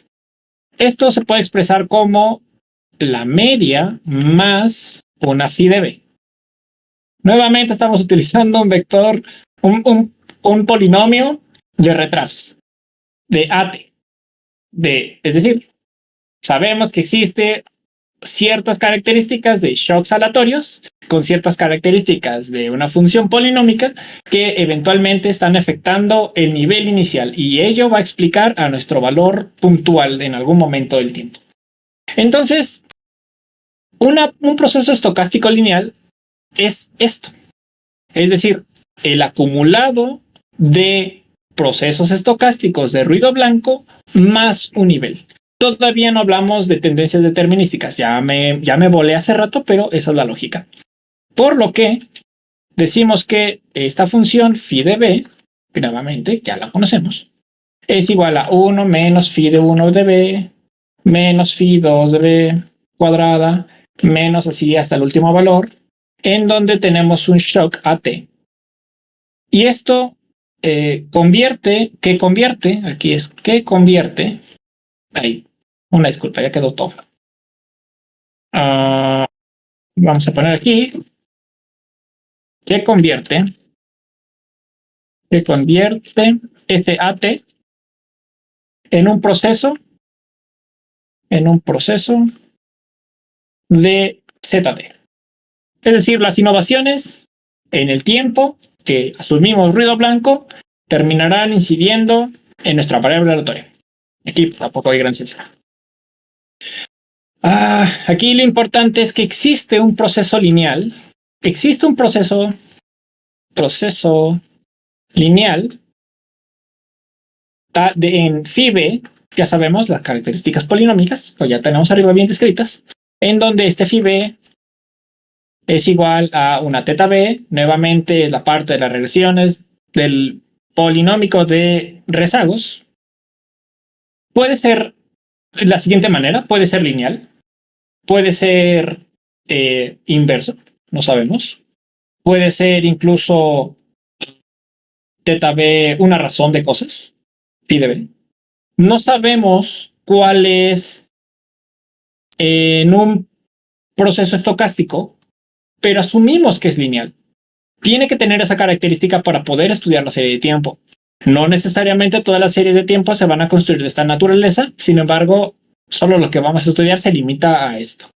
Esto se puede expresar como la media más una phi de b. Nuevamente estamos utilizando un vector, un polinomio de retrasos, de AT. Es decir, sabemos que existe ciertas características de shocks aleatorios con ciertas características de una función polinómica que eventualmente están afectando el nivel inicial y ello va a explicar a nuestro valor puntual en algún momento del tiempo. Entonces, un proceso estocástico lineal es esto. Es decir, el acumulado de procesos estocásticos de ruido blanco más un nivel. Todavía no hablamos de tendencias determinísticas. Ya me volé hace rato, pero esa es la lógica. Por lo que decimos que esta función phi de b, nuevamente ya la conocemos, es igual a 1 menos phi de 1 de b menos phi 2 de b cuadrada menos así hasta el último valor, en donde tenemos un shock AT. Y esto convierte, ahí, una disculpa, ya quedó todo. Vamos a poner aquí, que convierte este AT en un proceso de ZT. Es decir, las innovaciones en el tiempo que asumimos ruido blanco terminarán incidiendo en nuestra variable aleatoria. Aquí tampoco hay gran ciencia. Aquí lo importante es que existe un proceso lineal. Existe un proceso lineal en phi b, ya sabemos las características polinómicas, o ya tenemos arriba bien descritas, en donde este phi b es igual a una teta b, nuevamente la parte de las regresiones del polinómico de rezagos. Puede ser de la siguiente manera, puede ser lineal, puede ser inverso, no sabemos. Puede ser incluso teta b una razón de cosas, phi de b. No sabemos cuál es en un proceso estocástico, pero asumimos que es lineal. Tiene que tener esa característica para poder estudiar la serie de tiempo. No necesariamente todas las series de tiempo se van a construir de esta naturaleza, sin embargo, solo lo que vamos a estudiar se limita a esto.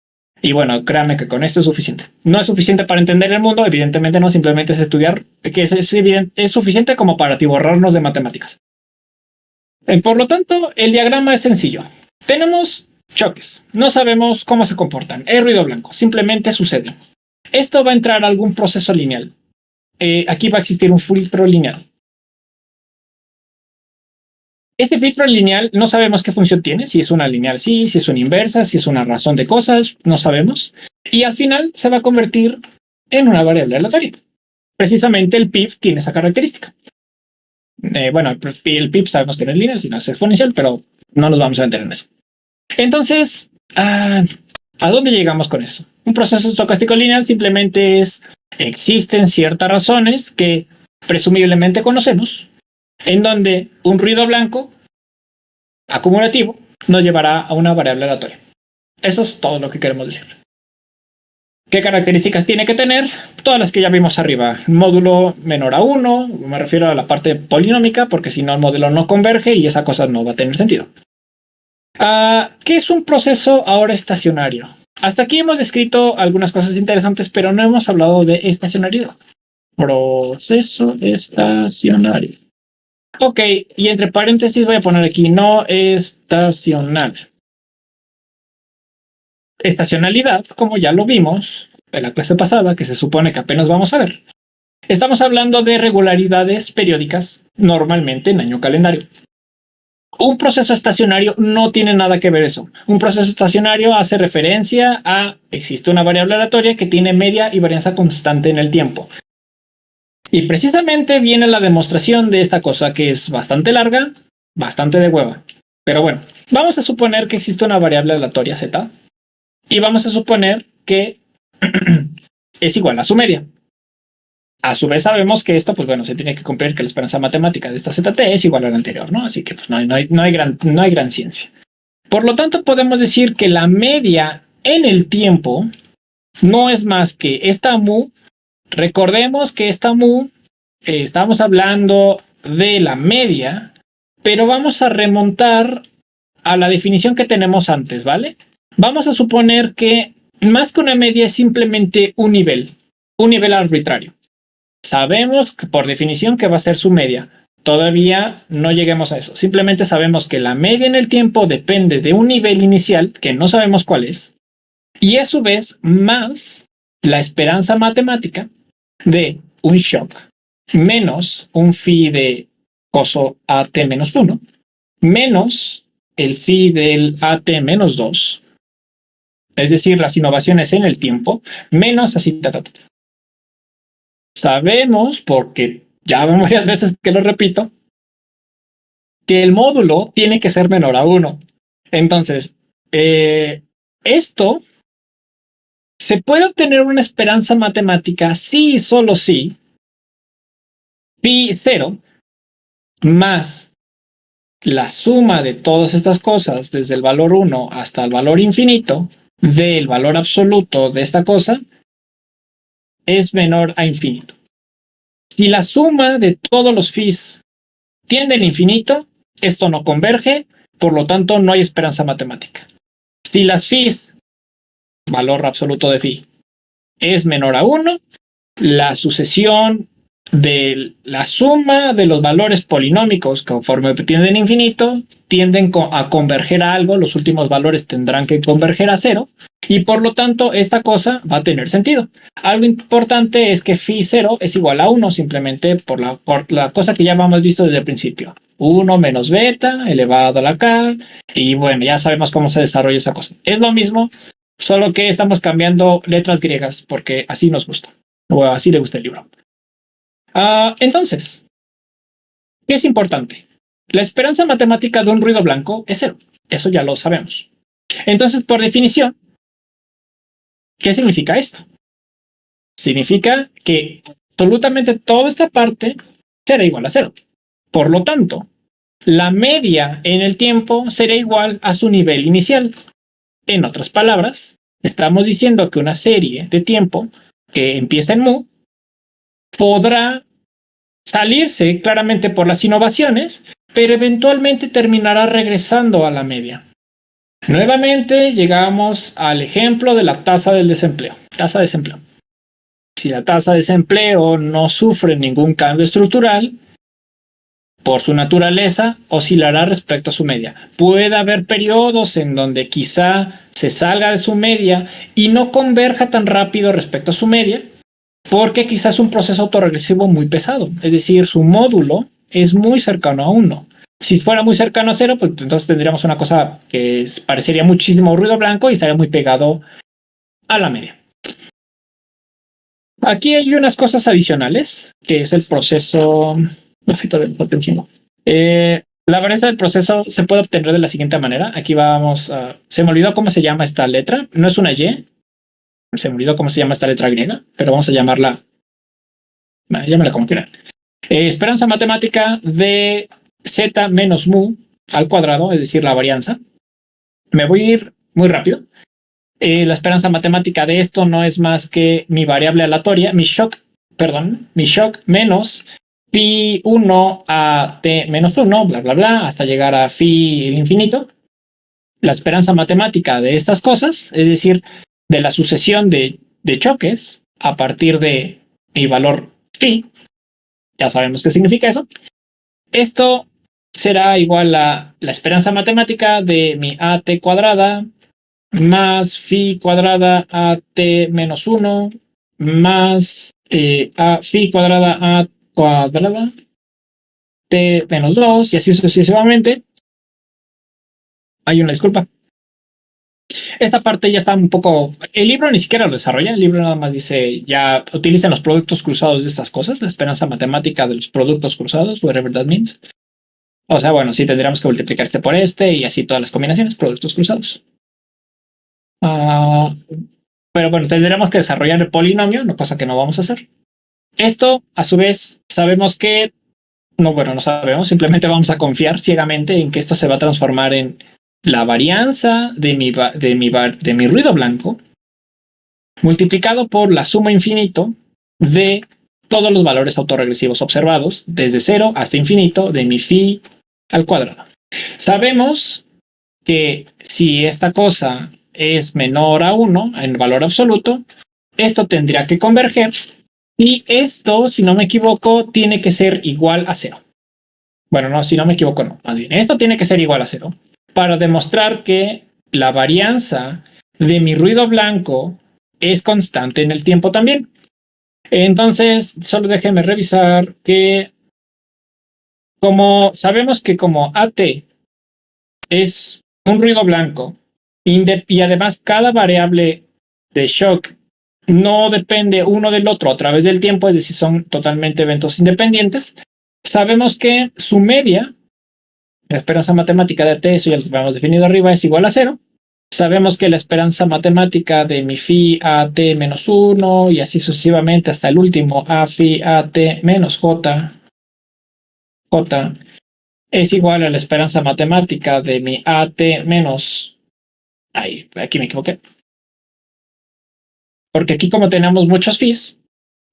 Y bueno, créanme que con esto es suficiente. No es suficiente para entender el mundo, evidentemente no, simplemente es estudiar, que es suficiente como para atiborrarnos de matemáticas. Por lo tanto, el diagrama es sencillo. Tenemos choques, no sabemos cómo se comportan, es ruido blanco, simplemente sucede. Esto va a entrar a algún proceso lineal. Aquí va a existir un filtro lineal. Este filtro lineal no sabemos qué función tiene, si es una lineal sí, si es una inversa, si es una razón de cosas, no sabemos. Y al final se va a convertir en una variable aleatoria. Precisamente el PIB tiene esa característica. Bueno, el PIB sabemos que no es lineal, sino es exponencial, pero no nos vamos a meter en eso. Entonces, ¿a dónde llegamos con eso? Un proceso estocástico lineal simplemente existen ciertas razones que presumiblemente conocemos, en donde un ruido blanco acumulativo nos llevará a una variable aleatoria. Eso es todo lo que queremos decir. ¿Qué características tiene que tener? Todas las que ya vimos arriba. Módulo menor a 1, me refiero a la parte polinómica, porque si no el modelo no converge y esa cosa no va a tener sentido. ¿Qué es un proceso ahora estacionario? Hasta aquí hemos descrito algunas cosas interesantes, pero no hemos hablado de estacionariedad. Proceso estacionario. Ok, y entre paréntesis voy a poner aquí no estacional. Estacionalidad, como ya lo vimos en la clase pasada, que se supone que apenas vamos a ver. Estamos hablando de regularidades periódicas, normalmente en año calendario. Un proceso estacionario no tiene nada que ver eso. Un proceso estacionario hace referencia a existe una variable aleatoria que tiene media y varianza constante en el tiempo. Y precisamente viene la demostración de esta cosa que es bastante larga, bastante de hueva. Pero bueno, vamos a suponer que existe una variable aleatoria z y vamos a suponer que es igual a su media. A su vez sabemos que esto, pues bueno, se tiene que cumplir que la esperanza matemática de esta ZT es igual a la anterior, ¿no? Así que pues, no hay gran ciencia. Por lo tanto, podemos decir que la media en el tiempo no es más que esta mu recordemos que esta mu, estamos hablando de la media, pero vamos a remontar a la definición que tenemos antes, ¿vale? Vamos a suponer que más que una media es simplemente un nivel arbitrario. Sabemos que por definición que va a ser su media. Todavía no lleguemos a eso. Simplemente sabemos que la media en el tiempo depende de un nivel inicial que no sabemos cuál es, y a su vez más la esperanza matemática de un shock menos un phi de coso AT-1 menos el phi del AT-2, es decir, las innovaciones en el tiempo, menos así. Sabemos, porque ya varias veces que lo repito, que el módulo tiene que ser menor a 1. Entonces, esto se puede obtener una esperanza matemática sí y solo si pi 0 más la suma de todas estas cosas desde el valor 1 hasta el valor infinito del valor absoluto de esta cosa es menor a infinito. Si la suma de todos los phis tiende al infinito, esto no converge, por lo tanto no hay esperanza matemática. Si las phis, valor absoluto de phi, es menor a 1, la sucesión de la suma de los valores polinómicos conforme tienden a infinito tienden a converger a algo, los últimos valores tendrán que converger a 0, y por lo tanto esta cosa va a tener sentido. Algo importante es que phi 0 es igual a 1 simplemente por la cosa que ya hemos visto desde el principio. 1 menos beta elevado a la k, y bueno, ya sabemos cómo se desarrolla esa cosa. Es lo mismo, solo que estamos cambiando letras griegas porque así nos gusta, o así le gusta el libro. Entonces, ¿qué es importante? La esperanza matemática de un ruido blanco es 0. Eso ya lo sabemos. Entonces, por definición, ¿qué significa esto? Significa que absolutamente toda esta parte será igual a 0. Por lo tanto, la media en el tiempo será igual a su nivel inicial. En otras palabras, estamos diciendo que una serie de tiempo que empieza en mu podrá salirse claramente por las innovaciones, pero eventualmente terminará regresando a la media. Nuevamente llegamos al ejemplo de la tasa del desempleo. Tasa de desempleo. Si la tasa de desempleo no sufre ningún cambio estructural, por su naturaleza oscilará respecto a su media. Puede haber periodos en donde quizá se salga de su media y no converja tan rápido respecto a su media, porque quizás es un proceso autorregresivo muy pesado, es decir, su módulo es muy cercano a 1. Si fuera muy cercano a 0, pues entonces tendríamos una cosa que parecería muchísimo ruido blanco y estaría muy pegado a la media. Aquí hay unas cosas adicionales, que es el proceso. La varianza del proceso se puede obtener de la siguiente manera. Aquí vamos a. Se me olvidó cómo se llama esta letra. No es una Y. Se me olvidó cómo se llama esta letra griega, pero vamos a llamarla. Llámala como quieran. Esperanza matemática de z menos mu al cuadrado, es decir, la varianza. Me voy a ir muy rápido. La esperanza matemática de esto no es más que mi variable aleatoria, mi shock menos pi 1 a t menos 1, bla, bla, bla, hasta llegar a phi infinito. La esperanza matemática de estas cosas, es decir, de la sucesión de choques a partir de mi valor phi, ya sabemos qué significa eso. Esto será igual a la esperanza matemática de mi AT cuadrada más phi cuadrada AT menos 1 más a phi cuadrada A cuadrada T menos 2 y así sucesivamente. Hay una disculpa. Esta parte ya está un poco. El libro ni siquiera lo desarrolla. El libro nada más dice: ya utilizan los productos cruzados de estas cosas, la esperanza matemática de los productos cruzados, whatever that means. O sea, bueno, sí tendríamos que multiplicar este por este y así todas las combinaciones, productos cruzados. Pero bueno, tendríamos que desarrollar el polinomio, no, cosa que no vamos a hacer. Esto, a su vez, sabemos que. No sabemos, simplemente vamos a confiar ciegamente en que esto se va a transformar en la varianza de mi ruido blanco multiplicado por la suma infinito de todos los valores autorregresivos observados, desde 0 hasta infinito, de mi phi al cuadrado. Sabemos que si esta cosa es menor a 1 en valor absoluto, esto tendría que converger y esto, si no me equivoco, tiene que ser igual a 0. Bueno, no, si no me equivoco, no. Más bien, esto tiene que ser igual a 0 para demostrar que la varianza de mi ruido blanco es constante en el tiempo también. Entonces, solo déjenme revisar que como sabemos que como AT es un ruido blanco y además cada variable de shock no depende uno del otro a través del tiempo, es decir, son totalmente eventos independientes, sabemos que su media, la esperanza matemática de AT, eso ya lo habíamos definido arriba, es igual a 0. Sabemos que la esperanza matemática de mi phi AT menos 1 y así sucesivamente hasta el último A phi AT menos J es igual a la esperanza matemática de mi AT menos... Ay, aquí me equivoqué. Porque aquí como tenemos muchos phis,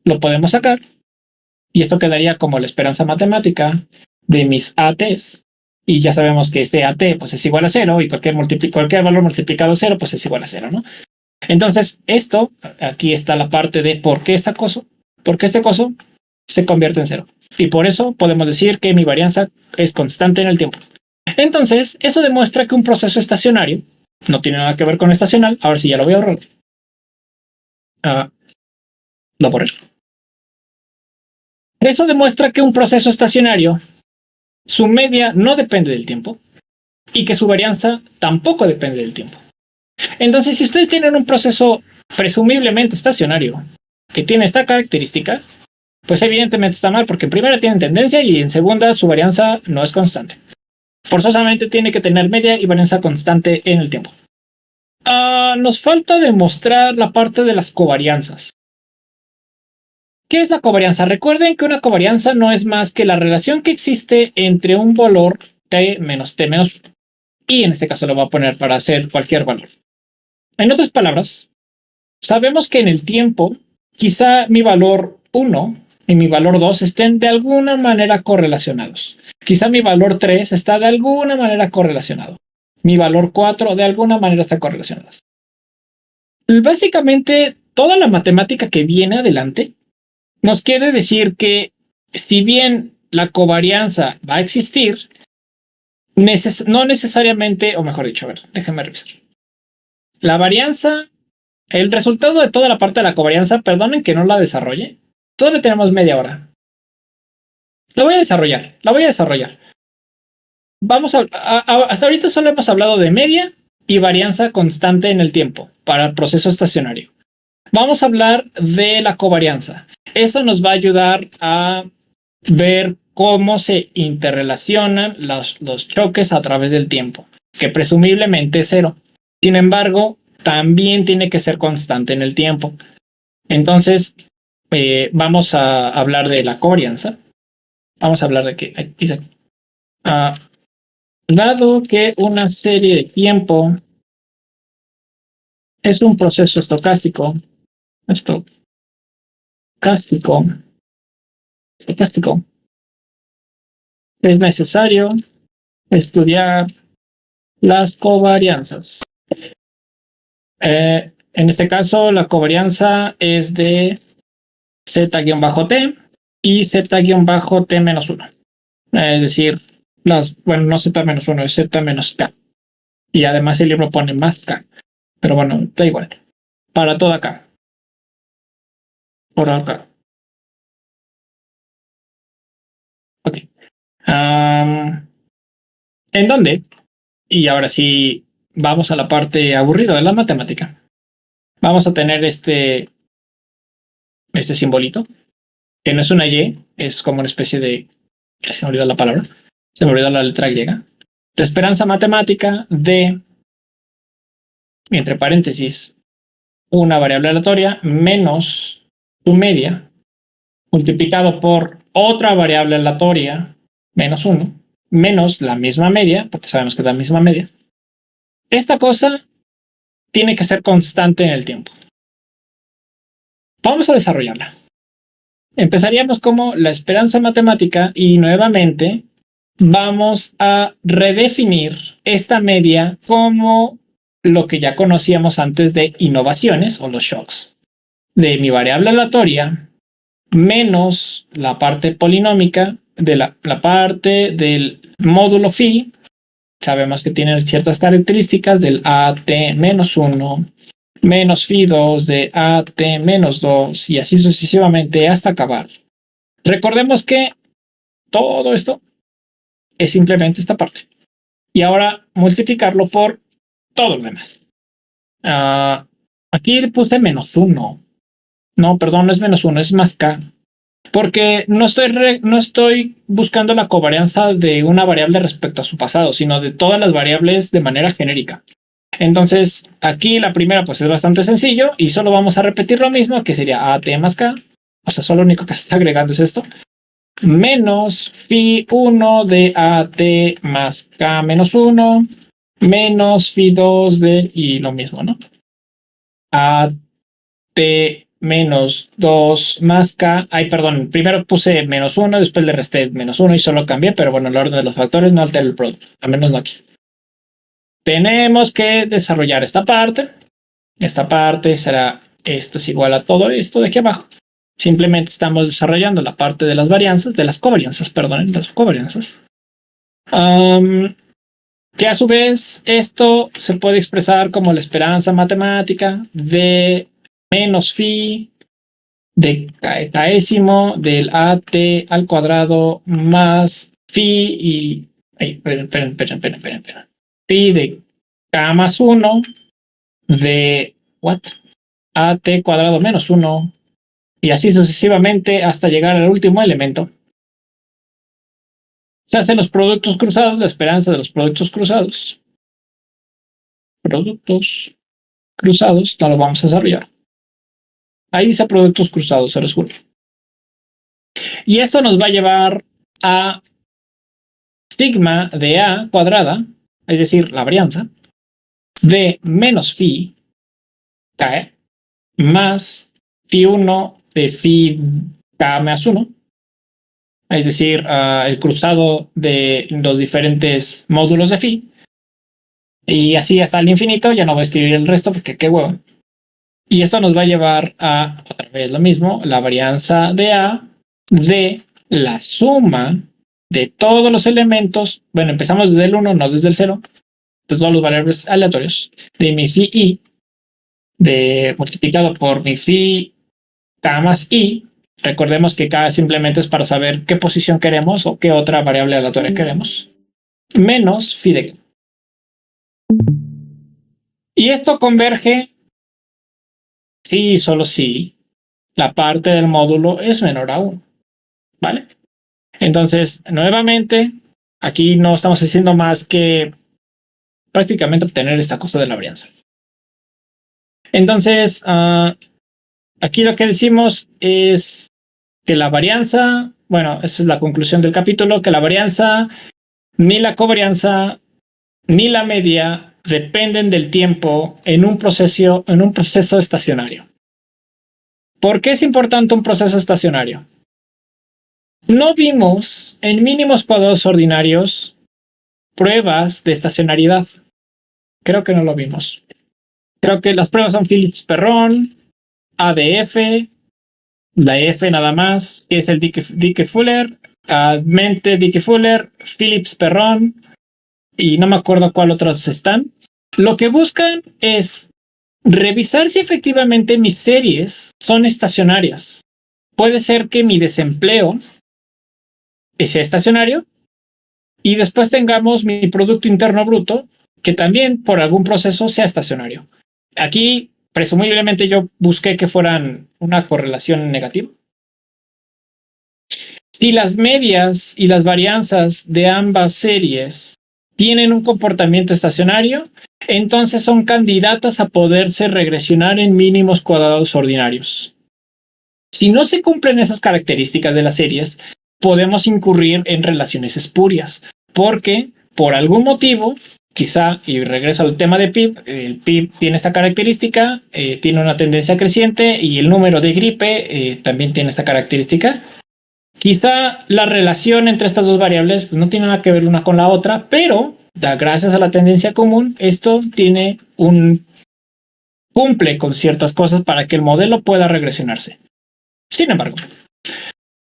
lo podemos sacar. Y esto quedaría como la esperanza matemática de mis ATs. Y ya sabemos que este AT pues, es igual a 0 y cualquier valor multiplicado a 0 pues es igual a 0, ¿no? Entonces, esto, aquí está la parte de por qué este coso se convierte en 0. Y por eso podemos decir que mi varianza es constante en el tiempo. Entonces, eso demuestra que un proceso estacionario no tiene nada que ver con estacional. Ahora sí, ya lo voy a ahorrar. Lo borré. Eso demuestra que un proceso estacionario, su media no depende del tiempo y que su varianza tampoco depende del tiempo. Entonces, si ustedes tienen un proceso presumiblemente estacionario que tiene esta característica, pues evidentemente está mal porque en primera tienen tendencia y en segunda su varianza no es constante. Forzosamente tiene que tener media y varianza constante en el tiempo. Nos falta demostrar la parte de las covarianzas. ¿Qué es la covarianza? Recuerden que una covarianza no es más que la relación que existe entre un valor t menos 1. Y en este caso lo voy a poner para hacer cualquier valor. En otras palabras, sabemos que en el tiempo, quizá mi valor 1 y mi valor 2 estén de alguna manera correlacionados. Quizá mi valor 3 está de alguna manera correlacionado. Mi valor 4 de alguna manera está correlacionado. Básicamente, toda la matemática que viene adelante nos quiere decir que si bien la covarianza va a existir, no necesariamente, o mejor dicho, a ver, déjenme revisar. La varianza, el resultado de toda la parte de la covarianza, perdonen que no la desarrolle, todavía tenemos media hora. La voy a desarrollar. Vamos hasta ahorita solo hemos hablado de media y varianza constante en el tiempo para el proceso estacionario. Vamos a hablar de la covarianza. Eso nos va a ayudar a ver cómo se interrelacionan los choques a través del tiempo, que presumiblemente es 0. Sin embargo, también tiene que ser constante en el tiempo. Entonces, vamos a hablar de la covarianza. Vamos a hablar de que aquí dice, dado que una serie de tiempo es un proceso estocástico, es necesario estudiar las covarianzas. En este caso, la covarianza es de z-t y z-t-1. Es decir, no z-1, es z-k. Y además el libro pone más k. Pero bueno, da igual. Para toda k. Por acá. Ok. ¿En dónde? Y ahora sí, vamos a la parte aburrida de la matemática. Vamos a tener este simbolito, que no es una Y, es como una especie de... Se me olvidó la palabra. Se me olvidó la letra griega. La esperanza matemática de, entre paréntesis, una variable aleatoria menos su media multiplicado por otra variable aleatoria menos 1 menos la misma media, porque sabemos que es la misma media. Esta cosa tiene que ser constante en el tiempo. Vamos a desarrollarla. empezaríamos como la esperanza matemática y nuevamente vamos a redefinir esta media como lo que ya conocíamos antes de innovaciones o los shocks. De mi variable aleatoria menos la parte polinómica de la parte del módulo phi. Sabemos que tiene ciertas características del AT-1 menos phi 2 de AT-2 y así sucesivamente hasta acabar. Recordemos que todo esto es simplemente esta parte. Y ahora multiplicarlo por todo lo demás. Aquí le puse -1. No, perdón, no es -1, es más K. Porque no estoy buscando la covarianza de una variable respecto a su pasado, sino de todas las variables de manera genérica. Entonces, aquí la primera pues es bastante sencillo y solo vamos a repetir lo mismo, que sería AT más K. O sea, solo lo único que se está agregando es esto. Menos phi 1 de AT más K menos 1 menos phi 2 de, y lo mismo, ¿no? AT menos 2 más K. Ay, perdón, primero puse -1, después le resté -1 y solo cambié, pero bueno, el orden de los factores no altera el producto, al menos no aquí. Tenemos que desarrollar esta parte. Esta parte será, esto es igual a todo esto de aquí abajo. Simplemente estamos desarrollando la parte de las varianzas, de las covarianzas, perdón, las covarianzas. Que a su vez esto se puede expresar como la esperanza matemática de menos phi de késimo del AT al cuadrado más phi y... esperen. Phi de K más 1 de... ¿What? AT cuadrado menos 1 y así sucesivamente hasta llegar al último elemento. Se hacen los productos cruzados, la esperanza de los productos cruzados. Productos cruzados, no lo vamos a desarrollar. Ahí dice productos cruzados, se los juro. Y esto nos va a llevar a sigma de A cuadrada, es decir, la varianza, de menos phi K más phi 1 de phi K más 1, es decir, el cruzado de los diferentes módulos de phi. Y así hasta el infinito, ya no voy a escribir el resto porque qué huevo. Y esto nos va a llevar a, otra vez lo mismo, la varianza de A de la suma de todos los elementos. Bueno, empezamos desde el 1, no desde el 0. De todos los variables aleatorios. De mi phi i, multiplicado por mi phi K más i. Recordemos que K simplemente es para saber qué posición queremos o qué otra variable aleatoria queremos. Menos phi de K. Y esto converge si y solo si la parte del módulo es menor a 1. ¿Vale? Entonces, nuevamente, aquí no estamos haciendo más que prácticamente obtener esta cosa de la varianza. Entonces, aquí lo que decimos es que la varianza, bueno, esa es la conclusión del capítulo, que la varianza, ni la covarianza, ni la media dependen del tiempo en un proceso estacionario. ¿Por qué es importante un proceso estacionario? No vimos en mínimos cuadrados ordinarios pruebas de estacionariedad. Creo que no lo vimos. Creo que las pruebas son Phillips-Perron, ADF, la F nada más, que es el Dickey-Fuller, Mente Dickey-Fuller, Phillips-Perron, y no me acuerdo cuál otros están. Lo que buscan es revisar si efectivamente mis series son estacionarias. Puede ser que mi desempleo sea estacionario y después tengamos mi Producto Interno Bruto, que también por algún proceso sea estacionario. Aquí, presumiblemente, yo busqué que fueran una correlación negativa. Si las medias y las varianzas de ambas series tienen un comportamiento estacionario, entonces son candidatas a poderse regresionar en mínimos cuadrados ordinarios. Si no se cumplen esas características de las series, podemos incurrir en relaciones espurias, porque por algún motivo quizá, y regreso al tema de PIB, el PIB tiene esta característica, tiene una tendencia creciente y el número de gripe también tiene esta característica. Quizá la relación entre estas dos variables no tiene nada que ver una con la otra, pero gracias a la tendencia común, esto cumple con ciertas cosas para que el modelo pueda regresionarse. Sin embargo,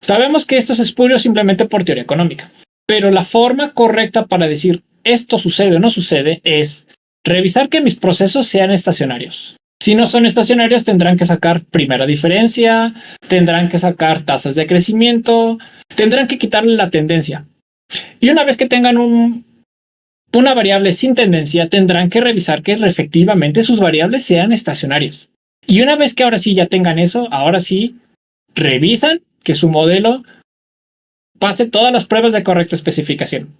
sabemos que esto es espurio simplemente por teoría económica, pero la forma correcta para decir esto sucede o no sucede es revisar que mis procesos sean estacionarios. Si no son estacionarios, tendrán que sacar primera diferencia, tendrán que sacar tasas de crecimiento, tendrán que quitarle la tendencia. Y una vez que tengan una variable sin tendencia, tendrán que revisar que efectivamente sus variables sean estacionarias. Y una vez que ahora sí ya tengan eso, ahora sí revisan que su modelo pase todas las pruebas de correcta especificación.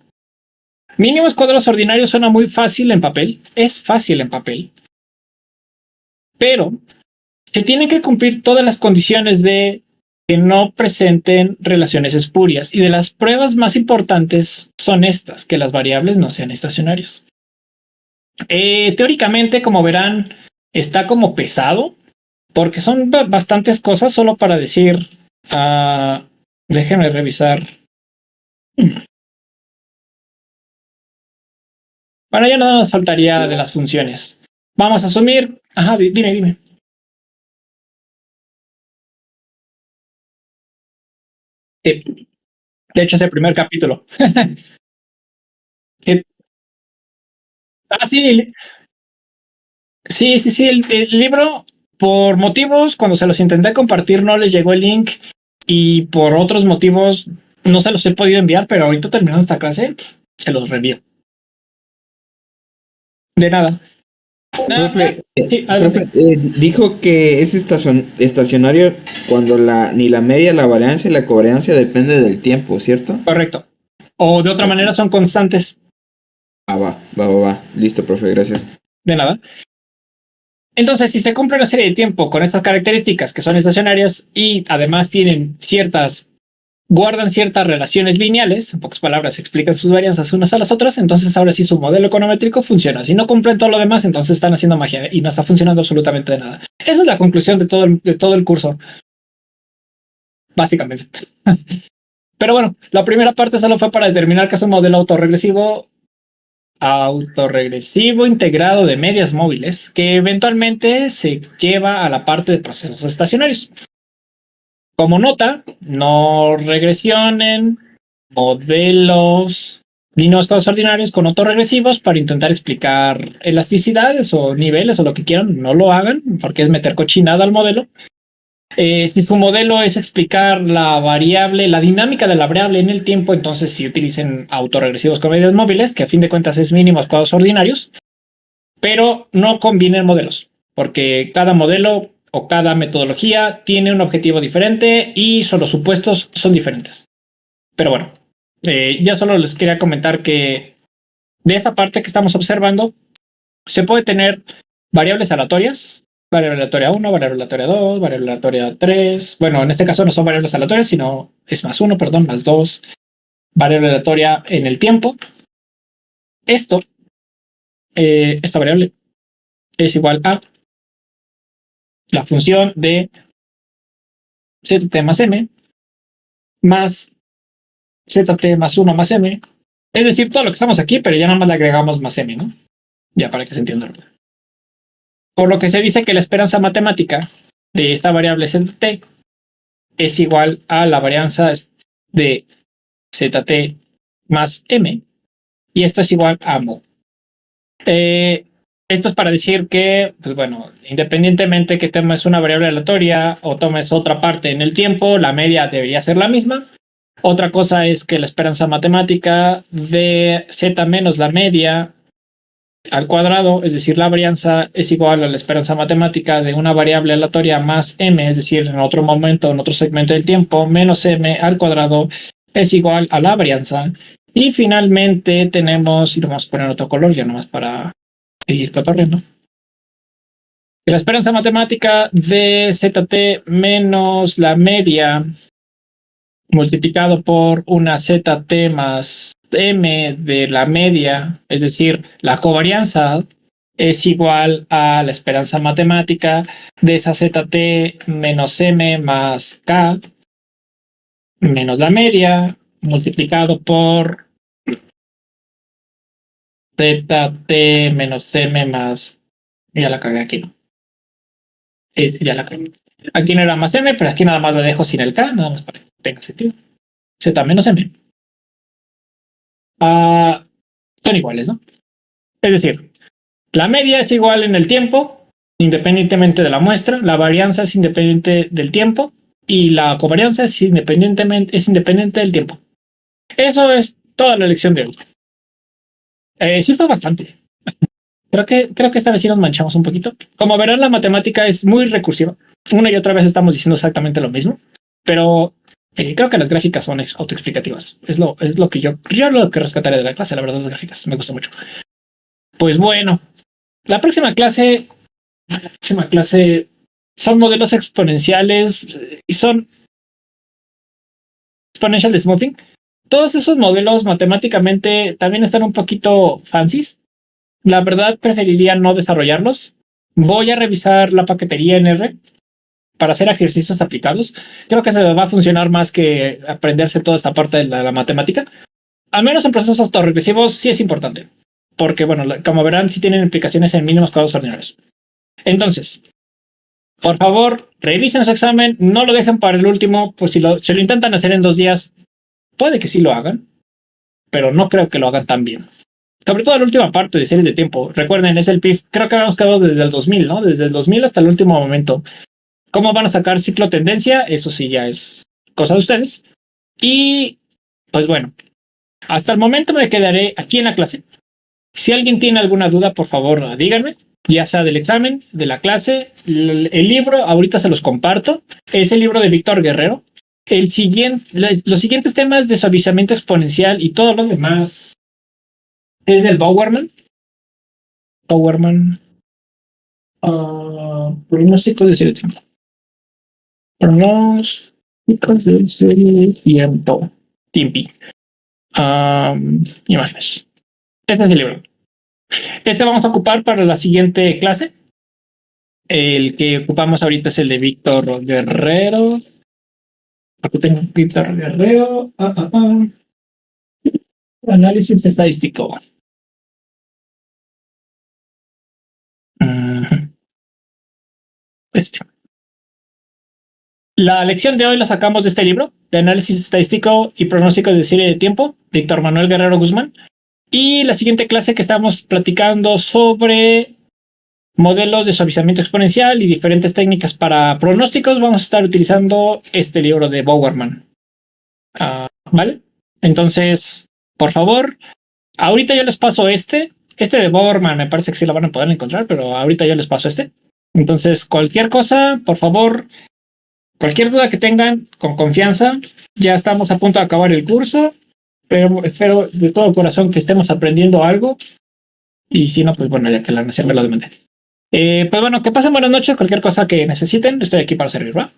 Mínimos cuadros ordinarios suena muy fácil en papel, es fácil en papel, pero se tienen que cumplir todas las condiciones de que no presenten relaciones espurias, y de las pruebas más importantes son estas, que las variables no sean estacionarias. Teóricamente, como verán, está como pesado, porque son bastantes cosas solo para decir, déjenme revisar. Bueno, ya nada más faltaría de las funciones. Vamos a asumir, dime. De hecho, es el primer capítulo. Sí, el libro, por motivos, cuando se los intenté compartir no les llegó el link, y por otros motivos no se los he podido enviar, pero ahorita terminando esta clase, se los reenvío. De nada. Profe, Sí, profe, dijo que es estacionario cuando ni la media, la varianza y la covariancia depende del tiempo, ¿cierto? correcto. O de otra manera son constantes. Va. Listo, profe, gracias. De nada. Entonces, si se cumple una serie de tiempo con estas características que son estacionarias y además guardan ciertas relaciones lineales, en pocas palabras explican sus varianzas unas a las otras, entonces ahora sí su modelo econométrico funciona. Si no cumplen todo lo demás, entonces están haciendo magia y no está funcionando absolutamente de nada. Esa es la conclusión de todo el curso, básicamente. Pero bueno, la primera parte solo fue para determinar que es un modelo autorregresivo integrado de medias móviles que eventualmente se lleva a la parte de procesos estacionarios. Como nota, no regresionen modelos lineales ordinarios con autorregresivos para intentar explicar elasticidades o niveles o lo que quieran. No lo hagan porque es meter cochinada al modelo. Si su modelo es explicar la dinámica de la variable en el tiempo, entonces sí utilicen autorregresivos con medias móviles, que a fin de cuentas es mínimos cuadros ordinarios, pero no combinen modelos, porque cada modelo o cada metodología tiene un objetivo diferente y los supuestos son diferentes. Pero bueno, ya solo les quería comentar que de esta parte que estamos observando se puede tener variables aleatorias, variable aleatoria 1, variable aleatoria 2, variable aleatoria 3. Bueno, en este caso no son variables aleatorias, sino es +1, +2, variable aleatoria en el tiempo. Esta variable es igual a la función de zt más m más zt más 1 más m, es decir, todo lo que estamos aquí, pero ya nada más le agregamos más m, ¿no? Ya para que se entienda. Por lo que se dice que la esperanza matemática de esta variable zt es igual a la varianza de zt más m, y esto es igual a mo. Esto es para decir que, pues bueno, independientemente que tomes una variable aleatoria o tomes otra parte en el tiempo, la media debería ser la misma. Otra cosa es que la esperanza matemática de z menos la media al cuadrado, es decir, la varianza es igual a la esperanza matemática de una variable aleatoria más m, es decir, en otro momento, en otro segmento del tiempo, menos m al cuadrado es igual a la varianza. Y finalmente tenemos, y lo vamos a poner en otro color ya nomás para seguir cotorreando, que la esperanza matemática de zt menos la media multiplicado por una zt más m de la media, es decir, la covarianza, es igual a la esperanza matemática de esa ZT menos m más k menos la media multiplicado por ZT menos m más... Ya la cagué aquí. Sí, ya la cagué. Aquí no era más m, pero aquí nada más la dejo sin el k, nada más para que tenga sentido. Z menos m. Son iguales, ¿no? Es decir, la media es igual en el tiempo, independientemente de la muestra, la varianza es independiente del tiempo y la covarianza es independiente del tiempo. Eso es toda la lección de hoy. Sí fue bastante. Creo que esta vez sí nos manchamos un poquito. Como verán, la matemática es muy recursiva. Una y otra vez estamos diciendo exactamente lo mismo, pero creo que las gráficas son autoexplicativas. Es lo que yo lo que rescataré de la clase, la verdad, las gráficas. Me gustó mucho. Pues bueno, la próxima clase son modelos exponenciales y son exponential smoothing. Todos esos modelos matemáticamente también están un poquito fancies. La verdad, preferiría no desarrollarlos. Voy a revisar la paquetería en R para hacer ejercicios aplicados. Creo que se va a funcionar más que aprenderse toda esta parte de la matemática. Al menos en procesos autorregresivos sí es importante. Porque, bueno, como verán, sí tienen implicaciones en mínimos cuadrados ordinarios. Entonces, por favor, revisen su examen. No lo dejen para el último. Pues si lo intentan hacer en 2 días, puede que sí lo hagan. Pero no creo que lo hagan tan bien. Sobre todo la última parte de series de tiempo. Recuerden, es el PIF. Creo que habíamos quedado desde el 2000, ¿no? Desde el 2000 hasta el último momento. ¿Cómo van a sacar ciclo tendencia? Eso sí ya es cosa de ustedes. Y pues bueno, hasta el momento me quedaré aquí en la clase. Si alguien tiene alguna duda, por favor, díganme. Ya sea del examen, de la clase, el libro, ahorita se los comparto. Es el libro de Víctor Guerrero. Los siguientes temas de suavizamiento exponencial y todo lo demás es del Bowerman. Pronósticos de serie de tiempo. Pronósticos de serie de tiempo. Timpi. Imágenes. Este es el libro. Este vamos a ocupar para la siguiente clase. El que ocupamos ahorita es el de Víctor Guerrero. Aquí tengo Víctor Guerrero. Análisis estadístico. La lección de hoy la sacamos de este libro, de análisis estadístico y pronóstico de serie de tiempo, Víctor Manuel Guerrero Guzmán. Y la siguiente clase que estamos platicando sobre modelos de suavizamiento exponencial y diferentes técnicas para pronósticos, vamos a estar utilizando este libro de Bowerman. ¿Vale? Entonces, por favor, ahorita yo les paso este de Bowerman me parece que sí lo van a poder encontrar, pero ahorita yo les paso este. Entonces, cualquier cosa, por favor, cualquier duda que tengan, con confianza, ya estamos a punto de acabar el curso, pero espero de todo corazón que estemos aprendiendo algo. Y si no, pues bueno, ya que la nación me lo demande. Pues bueno, que pasen buenas noches. Cualquier cosa que necesiten, estoy aquí para servir, ¿va?